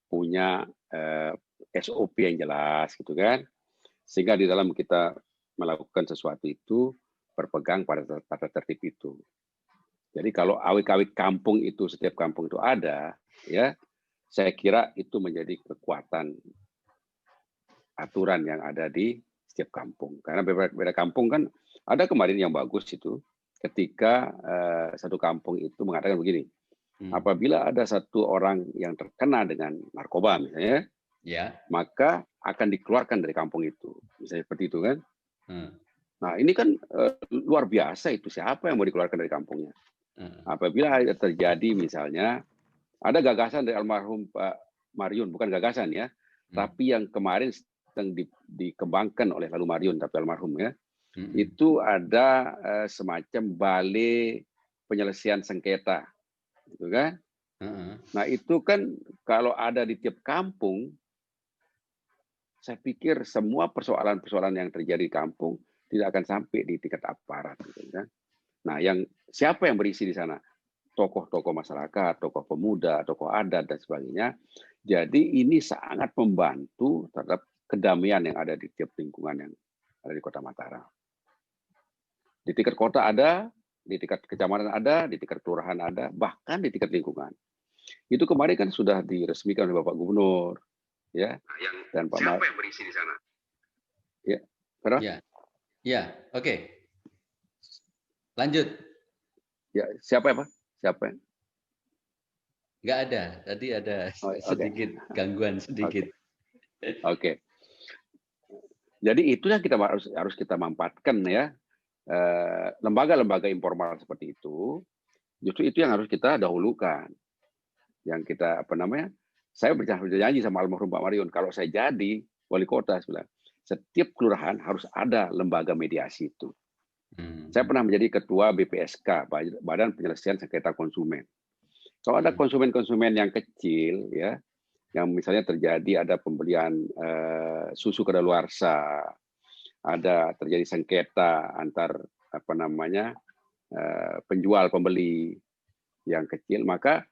punya SOP yang jelas, gitu kan. Sehingga di dalam kita melakukan sesuatu itu berpegang pada tata tertib itu. Jadi kalau awik-awik kampung itu, setiap kampung itu ada, ya, saya kira itu menjadi kekuatan aturan yang ada di setiap kampung. Karena beda kampung kan ada kemarin yang bagus itu, ketika satu kampung itu mengatakan begini, apabila ada satu orang yang terkena dengan narkoba misalnya, ya, maka akan dikeluarkan dari kampung itu, misalnya seperti itu kan. Nah ini kan luar biasa itu, siapa yang mau dikeluarkan dari kampungnya? Apabila terjadi misalnya ada gagasan dari almarhum Pak Mariun, bukan gagasan ya, tapi yang kemarin sedang dikembangkan oleh lalu Mariun tapi almarhum ya, itu ada semacam balai penyelesaian sengketa, gitu kan? Nah itu kan kalau ada di tiap kampung, saya pikir semua persoalan-persoalan yang terjadi di kampung tidak akan sampai di tingkat aparat, gitu kan? Nah, siapa yang berisi di sana? Tokoh-tokoh masyarakat, tokoh pemuda, tokoh adat dan sebagainya. Jadi ini sangat membantu terhadap kedamaian yang ada di tiap lingkungan yang ada di Kota Mataram. Di tingkat kota ada, di tingkat kecamatan ada, di tingkat kelurahan ada, bahkan di tingkat lingkungan. Itu kemarin kan sudah diresmikan oleh Bapak Gubernur, ya. Dan Pak siapa yang berisi di sana? Ya, ya, oke. Lanjut. Ya, siapa ya Pak? Siapa? Nggak ada. Tadi ada sedikit gangguan sedikit. Oke. Jadi itu yang kita harus kita manfaatkan ya. Lembaga-lembaga informal seperti itu, justru itu yang harus kita dahulukan. yang kita saya berjanji sama almarhum Pak Marion, kalau saya jadi wali kota, saya bilang, setiap kelurahan harus ada lembaga mediasi itu. Saya pernah menjadi ketua BPSK, Badan Penyelesaian Sengketa Konsumen. Kalau ada konsumen-konsumen yang kecil, ya, yang misalnya terjadi ada pembelian susu kadaluarsa, ada terjadi sengketa antar penjual pembeli yang kecil, maka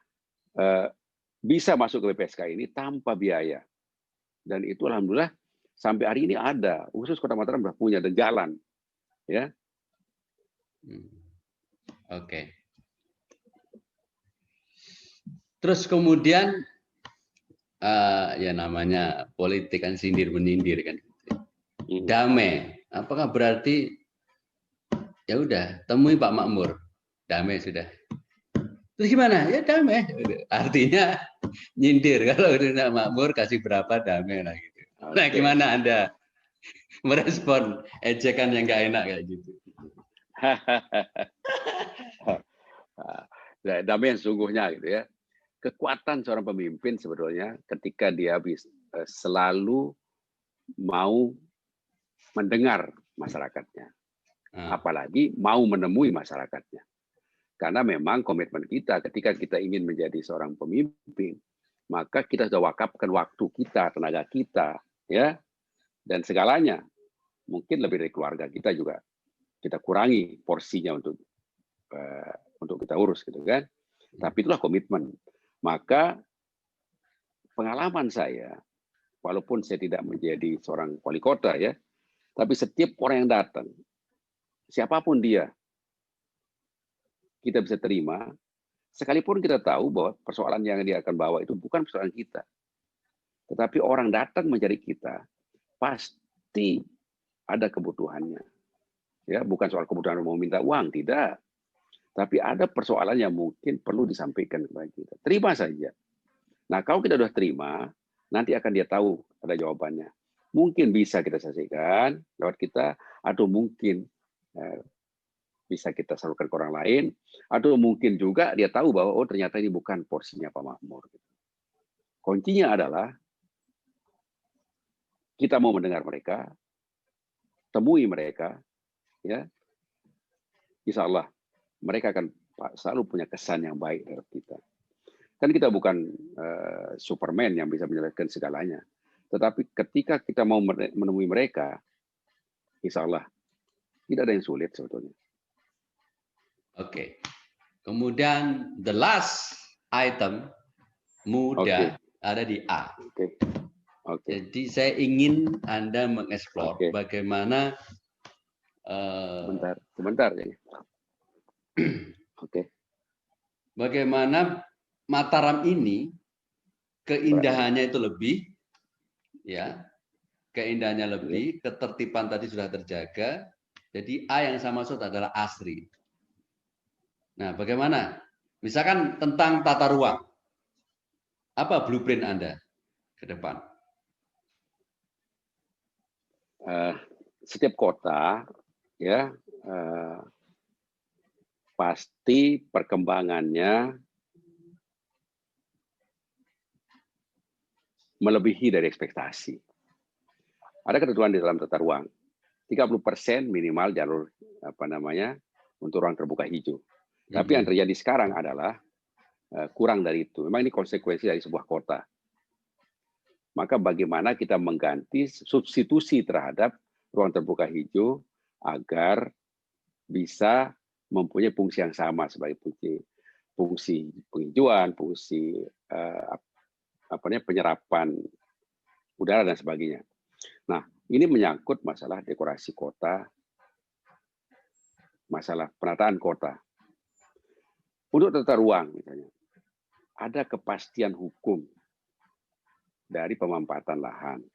bisa masuk ke BPSK ini tanpa biaya. Dan itu alhamdulillah sampai hari ini ada, khusus Kota Mataram sudah punya dan jalan, ya. Oke. Terus kemudian ya namanya politik kan sindir menyindir kan. Damai. Apakah berarti ya udah temui Pak Makmur, damai sudah. Terus gimana? Ya damai. Artinya nyindir, kalau udah makmur kasih berapa damai lah gitu. Nah, gimana Anda merespon ejekan yang nggak enak kayak gitu? Damai yang sesungguhnya gitu ya. Kekuatan seorang pemimpin sebetulnya ketika dia selalu mau mendengar masyarakatnya, apalagi mau menemui masyarakatnya. Karena memang komitmen kita ketika kita ingin menjadi seorang pemimpin, maka kita sudah wakafkan waktu kita, tenaga kita, ya, dan segalanya. Mungkin lebih dari keluarga kita juga kita kurangi porsinya untuk kita urus, gitu kan. Tapi itulah komitmen. Maka pengalaman saya, walaupun saya tidak menjadi seorang wali kota ya, tapi setiap orang yang datang, siapapun dia, kita bisa terima, sekalipun kita tahu bahwa persoalan yang dia akan bawa itu bukan persoalan kita. Tetapi orang datang mencari kita, pasti ada kebutuhannya. Ya, bukan soal kebutuhan mau minta uang, tidak. Tapi ada persoalan yang mungkin perlu disampaikan kepada kita. Terima saja. Nah, kalau kita sudah terima, nanti akan dia tahu ada jawabannya. Mungkin bisa kita selesaikan lewat kita, atau mungkin bisa kita salurkan ke orang lain, atau mungkin juga dia tahu bahwa oh ternyata ini bukan porsinya Pak Makmur. Kuncinya adalah kita mau mendengar mereka, temui mereka, ya, insya Allah mereka akan selalu punya kesan yang baik terhadap kita. Kan kita bukan Superman yang bisa menyelesaikan segalanya. Tetapi ketika kita mau menemui mereka, insya Allah tidak ada yang sulit sebetulnya. Oke. Kemudian the last item muda ada di A. Jadi saya ingin Anda mengeksplor bagaimana sebentar ya. Bagaimana Mataram ini keindahannya itu lebih, ya, keindahannya lebih, ketertiban tadi sudah terjaga. Jadi A yang saya maksud adalah asri. Nah, bagaimana? Misalkan tentang tata ruang, apa blueprint Anda ke depan? Setiap kota, ya, pasti perkembangannya melebihi dari ekspektasi. Ada ketentuan di dalam tata ruang, 30% minimal jalur untuk ruang terbuka hijau. Tapi yang terjadi sekarang adalah kurang dari itu. Memang ini konsekuensi dari sebuah kota. Maka bagaimana kita mengganti substitusi terhadap ruang terbuka hijau agar bisa mempunyai fungsi yang sama sebagai fungsi penghijauan, fungsi penyerapan udara dan sebagainya. Nah, ini menyangkut masalah dekorasi kota, masalah penataan kota. Untuk tata ruang misalnya, ada kepastian hukum dari pemampatan lahan.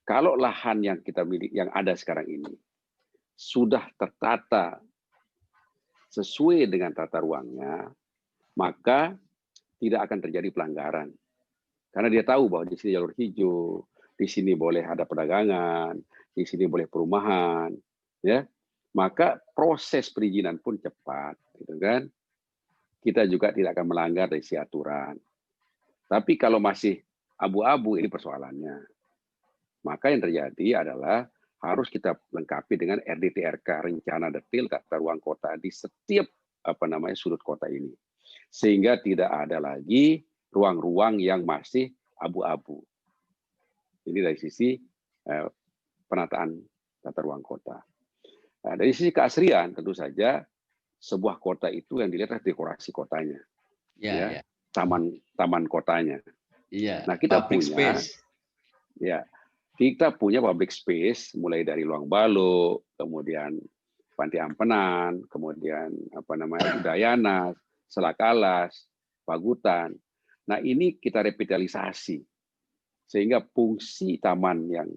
Kalau lahan yang kita miliki, yang ada sekarang ini, sudah tertata sesuai dengan tata ruangnya, maka tidak akan terjadi pelanggaran. Karena dia tahu bahwa di sini jalur hijau, di sini boleh ada perdagangan, di sini boleh perumahan, ya. Maka proses perizinan pun cepat, gitu kan. Kita juga tidak akan melanggar dari si aturan. Tapi kalau masih abu-abu ini persoalannya. Maka yang terjadi adalah harus kita lengkapi dengan RDTRK, rencana detail tata ruang kota di setiap sudut kota ini. Sehingga tidak ada lagi ruang-ruang yang masih abu-abu. Ini dari sisi penataan tata ruang kota. Nah, dari sisi keasrian tentu saja sebuah kota itu yang dilihat adalah dekorasi kotanya, ya. Taman kotanya. Nah, kita punya public space mulai dari Luang Balok, kemudian Panti Ampenan, kemudian Udayana, Selak Alas, Pagutan. Nah, ini kita revitalisasi sehingga fungsi taman yang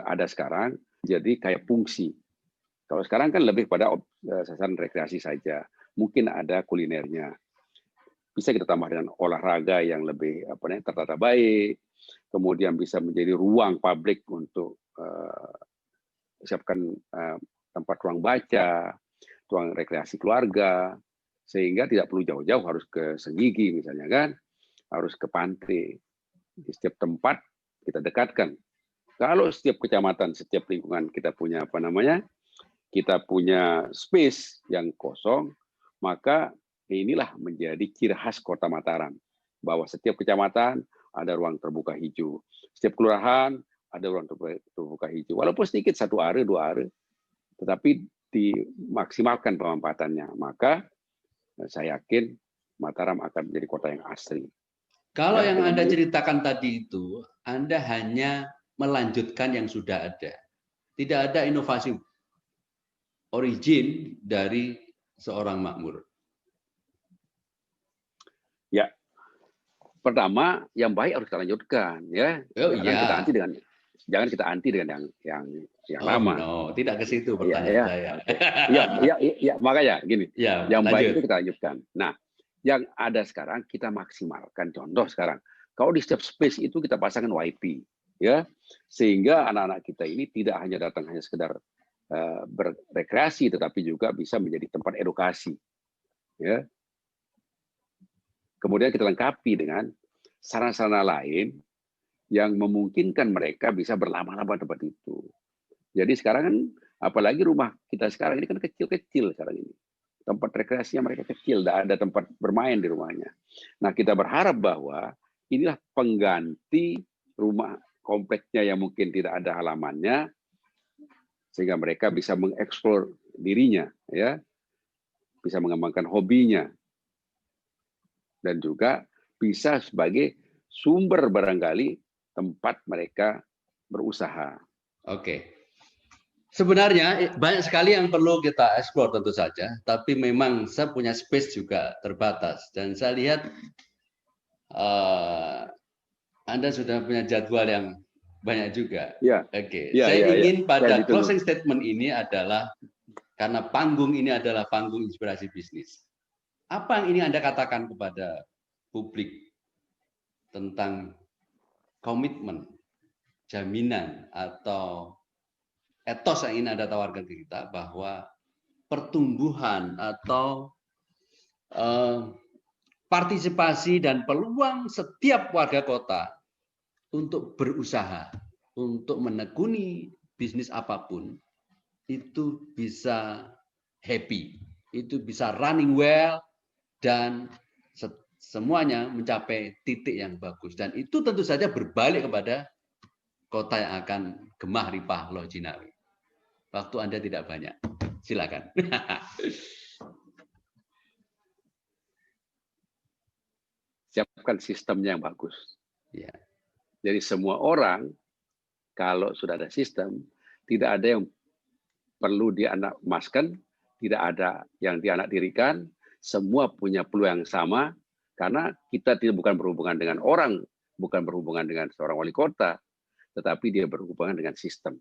ada sekarang jadi kayak fungsi. Kalau sekarang kan lebih pada sasaran rekreasi saja. Mungkin ada kulinernya. Bisa kita tambah dengan olahraga yang lebih tertata baik, kemudian bisa menjadi ruang publik untuk siapkan tempat ruang baca, ruang rekreasi keluarga, sehingga tidak perlu jauh-jauh harus ke Senggigi misalnya kan, harus ke pantai. Di setiap tempat kita dekatkan. Kalau setiap kecamatan, setiap lingkungan kita punya kita punya space yang kosong, maka inilah menjadi ciri khas Kota Mataram, bahwa setiap kecamatan ada ruang terbuka hijau, setiap kelurahan ada ruang terbuka hijau, walaupun sedikit 1 are 2 are, tetapi dimaksimalkan pemanfaatannya. Maka saya yakin Mataram akan menjadi kota yang asri. Kalau yang Anda ceritakan tadi itu, Anda hanya melanjutkan yang sudah ada, tidak ada inovasi origin dari seorang makmur. Ya, pertama yang baik harus kita lanjutkan, ya. Jangan kita anti dengan yang lama. No, tidak ke situ pertanyaan saya. Iya, makanya gini. Ya, yang baik itu kita lanjutkan. Nah, yang ada sekarang kita maksimalkan. Contoh sekarang, kalau di setiap space itu kita pasangkan WiFi, ya, sehingga anak-anak kita ini tidak hanya datang hanya sekedar berrekreasi, tetapi juga bisa menjadi tempat edukasi, ya. Kemudian kita lengkapi dengan sarana-sarana lain yang memungkinkan mereka bisa berlama-lama di tempat itu. Jadi sekarang kan, apalagi rumah kita sekarang ini kan kecil-kecil sekarang ini. Tempat rekreasinya mereka kecil, tidak ada tempat bermain di rumahnya. Nah, kita berharap bahwa inilah pengganti rumah kompleksnya yang mungkin tidak ada halamannya, sehingga mereka bisa mengeksplor dirinya, ya, bisa mengembangkan hobinya, dan juga bisa sebagai sumber barangkali tempat mereka berusaha. Oke. Sebenarnya banyak sekali yang perlu kita eksplor tentu saja, tapi memang saya punya space juga terbatas, dan saya lihat Anda sudah punya jadwal yang banyak juga. Ya. Oke. Saya ingin pada closing statement ini adalah, karena panggung ini adalah panggung inspirasi bisnis. Apa yang ini Anda katakan kepada publik tentang komitmen, jaminan, atau etos yang ingin Anda tawarkan ke kita bahwa pertumbuhan atau partisipasi dan peluang setiap warga kota untuk berusaha, untuk menekuni bisnis apapun, itu bisa happy, itu bisa running well, dan semuanya mencapai titik yang bagus. Dan itu tentu saja berbalik kepada kota yang akan gemah ripah loh jinawi. Waktu Anda tidak banyak. Silakan. Siapkan sistemnya yang bagus. Ya. Jadi semua orang, kalau sudah ada sistem, tidak ada yang perlu dianamaskan, tidak ada yang dianaktirikan, semua punya peluang yang sama, karena kita bukan berhubungan dengan orang, bukan berhubungan dengan seorang wali kota, tetapi dia berhubungan dengan sistem.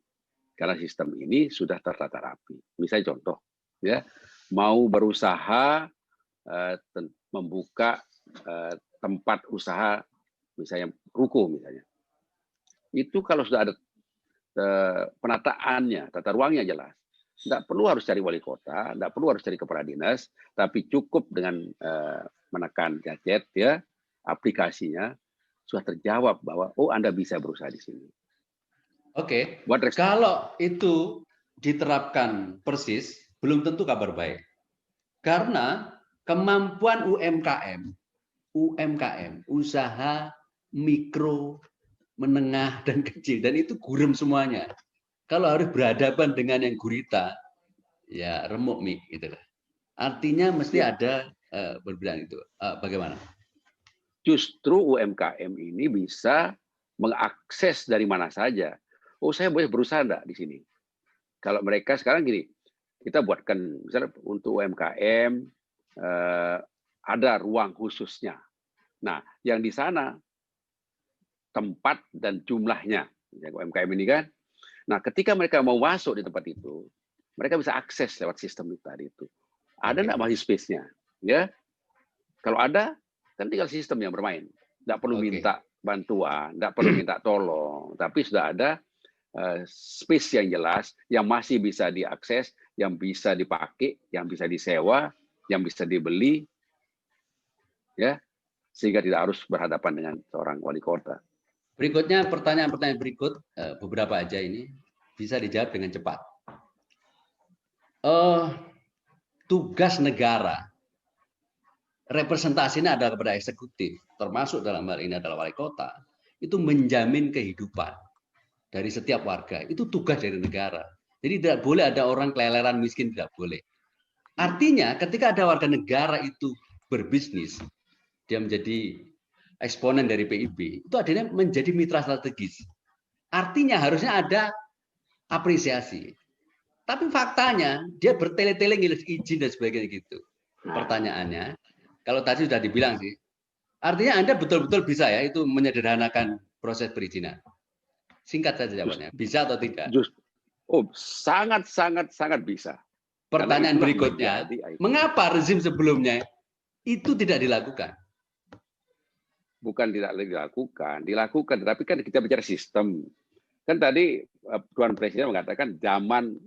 Karena sistem ini sudah tertata rapi. Misalnya contoh, ya, mau berusaha membuka tempat usaha, misalnya ruko misalnya, itu kalau sudah ada penataannya, tata ruangnya jelas, tidak perlu harus cari wali kota, tidak perlu harus cari kepala dinas, tapi cukup dengan menekan gadget, ya, aplikasinya sudah terjawab bahwa oh Anda bisa berusaha di sini. Oke, kalau itu diterapkan persis, belum tentu kabar baik. Karena kemampuan UMKM, usaha mikro, menengah, dan kecil, dan itu gurem semuanya. Kalau harus berhadapan dengan yang gurita, ya remuk mie, gitu lah. Artinya mesti ada perbedaan itu. Bagaimana? Justru UMKM ini bisa mengakses dari mana saja. Oh, saya boleh berusaha enggak di sini? Kalau mereka sekarang gini, kita buatkan misalnya untuk UMKM ada ruang khususnya. Nah, yang di sana tempat dan jumlahnya UMKM ini kan. Nah, ketika mereka mau masuk di tempat itu, mereka bisa akses lewat sistem itu tadi itu. Ada enggak masih space-nya? Ya. Kalau ada, kan tinggal sistem yang bermain. Enggak perlu minta bantuan, enggak perlu minta tolong, tapi sudah ada space yang jelas, yang masih bisa diakses, yang bisa dipakai, yang bisa disewa, yang bisa dibeli, ya, sehingga tidak harus berhadapan dengan seorang wali kota. Berikutnya pertanyaan-pertanyaan berikut, beberapa aja ini bisa dijawab dengan cepat. Tugas negara, representasinya adalah kepada eksekutif, termasuk dalam hal ini adalah wali kota, itu menjamin kehidupan dari setiap warga. Itu tugas dari negara. Jadi tidak boleh ada orang keleleran miskin, tidak boleh. Artinya ketika ada warga negara itu berbisnis, dia menjadi eksponen dari PIB, itu adanya menjadi mitra strategis. Artinya harusnya ada apresiasi. Tapi faktanya dia bertele-tele ngilis izin dan sebagainya gitu. Pertanyaannya, kalau tadi sudah dibilang sih, artinya Anda betul-betul bisa ya itu menyederhanakan proses perizinan. Singkat saja jawabannya, bisa atau tidak? Sangat bisa. Pertanyaan berikutnya, mengapa rezim sebelumnya itu tidak dilakukan? Bukan tidak dilakukan, tetapi kan kita bicara sistem. Kan tadi Tuan Presiden mengatakan zaman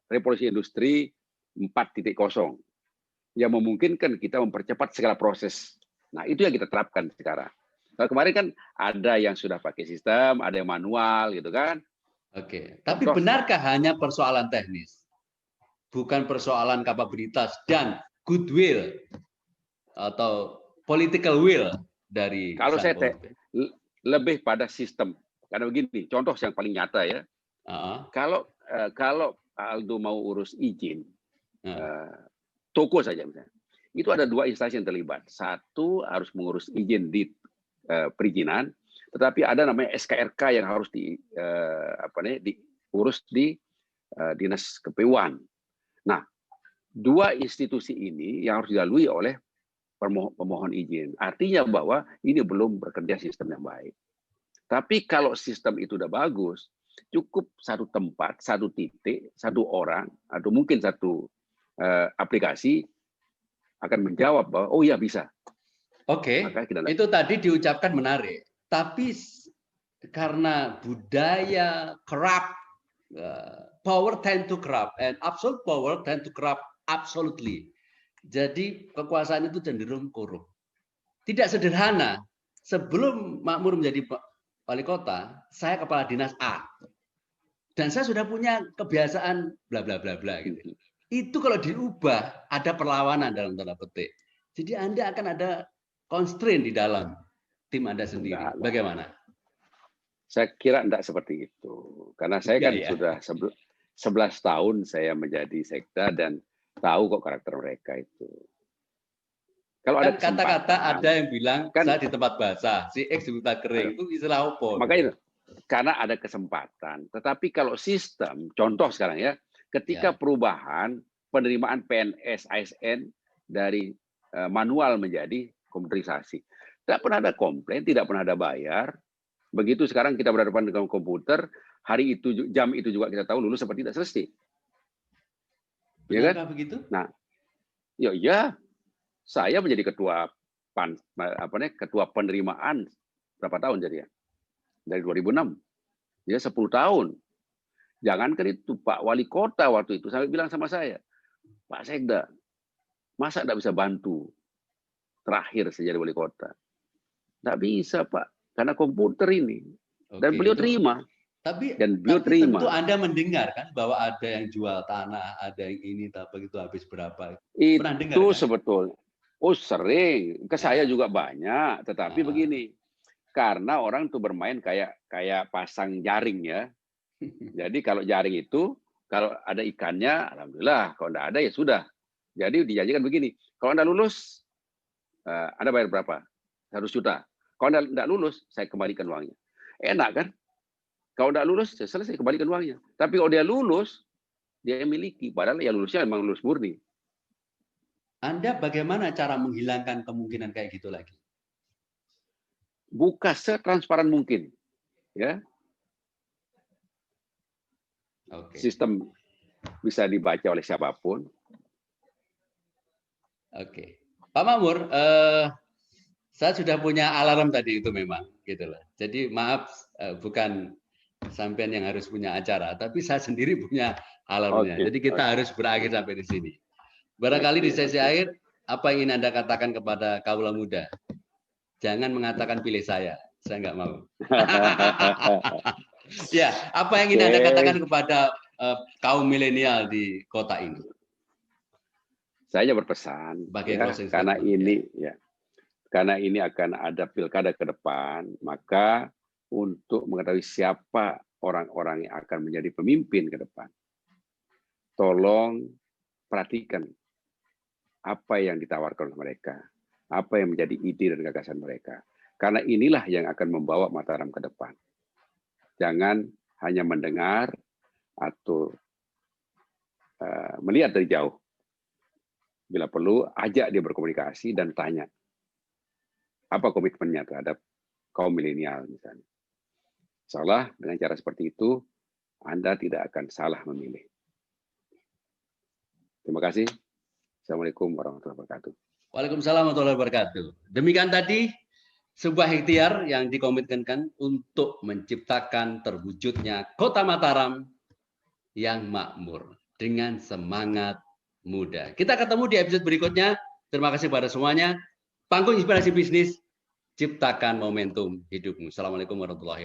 revolusi industri 4.0 yang memungkinkan kita mempercepat segala proses. Nah, itu yang kita terapkan sekarang. Nah, kemarin kan ada yang sudah pakai sistem, ada yang manual gitu kan. Oke, tapi benarkah hanya persoalan teknis? Bukan persoalan kapabilitas dan goodwill atau political will dari kalau saya lebih pada sistem. Karena begini, contoh yang paling nyata ya. Kalau Aldo mau urus izin, toko saja misalnya, itu ada 2 instansi yang terlibat. Satu harus mengurus izin di perizinan, tetapi ada namanya SKRK yang harus diurus di dinas KPU-an. Nah, 2 institusi ini yang harus dilalui oleh pemohon izin. Artinya bahwa ini belum bekerja sistem yang baik. Tapi kalau sistem itu udah bagus, cukup satu tempat, satu titik, satu orang, atau mungkin satu aplikasi akan menjawab bahwa oh ya bisa. Oke, itu tadi diucapkan menarik. Tapi karena budaya corrupt, power tend to corrupt, and absolute power tend to corrupt absolutely. Jadi kekuasaan itu cenderung korup. Tidak sederhana. Sebelum Makmur menjadi wali kota, saya kepala dinas A. Dan saya sudah punya kebiasaan bla bla bla bla gitu. Itu kalau diubah ada perlawanan dalam tanda petik. Jadi Anda akan ada constraint di dalam tim Anda sendiri. Bagaimana? Saya kira tidak seperti itu. Karena saya kan sudah 11 tahun saya menjadi sekda dan tahu kok karakter mereka itu. Kalau ada kata-kata ada yang bilang saya di tempat basah, si X di tempat kering, itu istilah apa? Makanya karena ada kesempatan. Tetapi kalau sistem, contoh sekarang ya, ketika perubahan penerimaan PNS, ASN dari manual menjadi komputerisasi, tidak pernah ada komplain, tidak pernah ada bayar. Begitu sekarang kita berhadapan dengan komputer, hari itu jam itu juga kita tahu lulus seperti tidak selesai. Ya kan? Begitu? Nah, ya. Saya menjadi ketua ketua penerimaan berapa tahun jadi ya? Dari 2006. Ya 10 tahun. Jangankan itu Pak Wali Kota waktu itu sampai bilang sama saya, Pak Sekda, masa enggak bisa bantu terakhir saya jadi wali kota? Nggak bisa, Pak, karena komputer ini. Dan Oke, beliau itu. terima. Tapi Beliau tentu terima. Anda mendengar kan bahwa ada yang jual tanah, ada yang ini, tapi itu habis berapa? Pernah dengar Itu kan? sebetulnya. Oh, sering. Ke saya Ya. juga banyak. Tetapi begini, karena orang tuh bermain kayak pasang jaring ya. Jadi kalau jaring itu, kalau ada ikannya, alhamdulillah. Kalau enggak ada ya sudah. Jadi dijanjikan begini, kalau Anda lulus, Anda bayar berapa? 100 juta. Kalau Anda enggak lulus, saya kembalikan uangnya. Enak kan? Kalau enggak lulus, ya selesai, kembalikan uangnya. Tapi kalau dia lulus, dia miliki. Padahal ya lulusnya memang lulus murni. Anda bagaimana cara menghilangkan kemungkinan kayak gitu lagi? Buka setransparan mungkin. Ya. Oke. Sistem bisa dibaca oleh siapapun. Oke. Pak Makmur, saya sudah punya alarm tadi itu memang, gitu loh. Jadi maaf, bukan sampean yang harus punya acara, tapi saya sendiri punya alarmnya. Jadi kita harus berakhir sampai di sini. Barangkali di sesi akhir, apa yang ingin Anda katakan kepada kaula muda? Jangan mengatakan pilih saya nggak mau. Ya, apa yang ingin Anda katakan kepada kaum milenial di kota ini? Saya berpesan, ya, karena ini akan ada pilkada ke depan, maka untuk mengetahui siapa orang-orang yang akan menjadi pemimpin ke depan, tolong perhatikan apa yang ditawarkan oleh mereka, apa yang menjadi ide dan gagasan mereka. Karena inilah yang akan membawa Mataram ke depan. Jangan hanya mendengar atau melihat dari jauh. Bila perlu, ajak dia berkomunikasi dan tanya apa komitmennya terhadap kaum milenial misalnya. Insyaallah dengan cara seperti itu, Anda tidak akan salah memilih. Terima kasih. Assalamualaikum warahmatullahi wabarakatuh. Waalaikumsalam warahmatullahi wabarakatuh. Demikian tadi sebuah ikhtiar yang dikomitmenkan untuk menciptakan terwujudnya Kota Mataram yang makmur dengan semangat muda. Kita ketemu di episode berikutnya. Terima kasih pada semuanya. Panggung Inspirasi Bisnis, ciptakan momentum hidupmu. Assalamualaikum warahmatullahi wabarakatuh.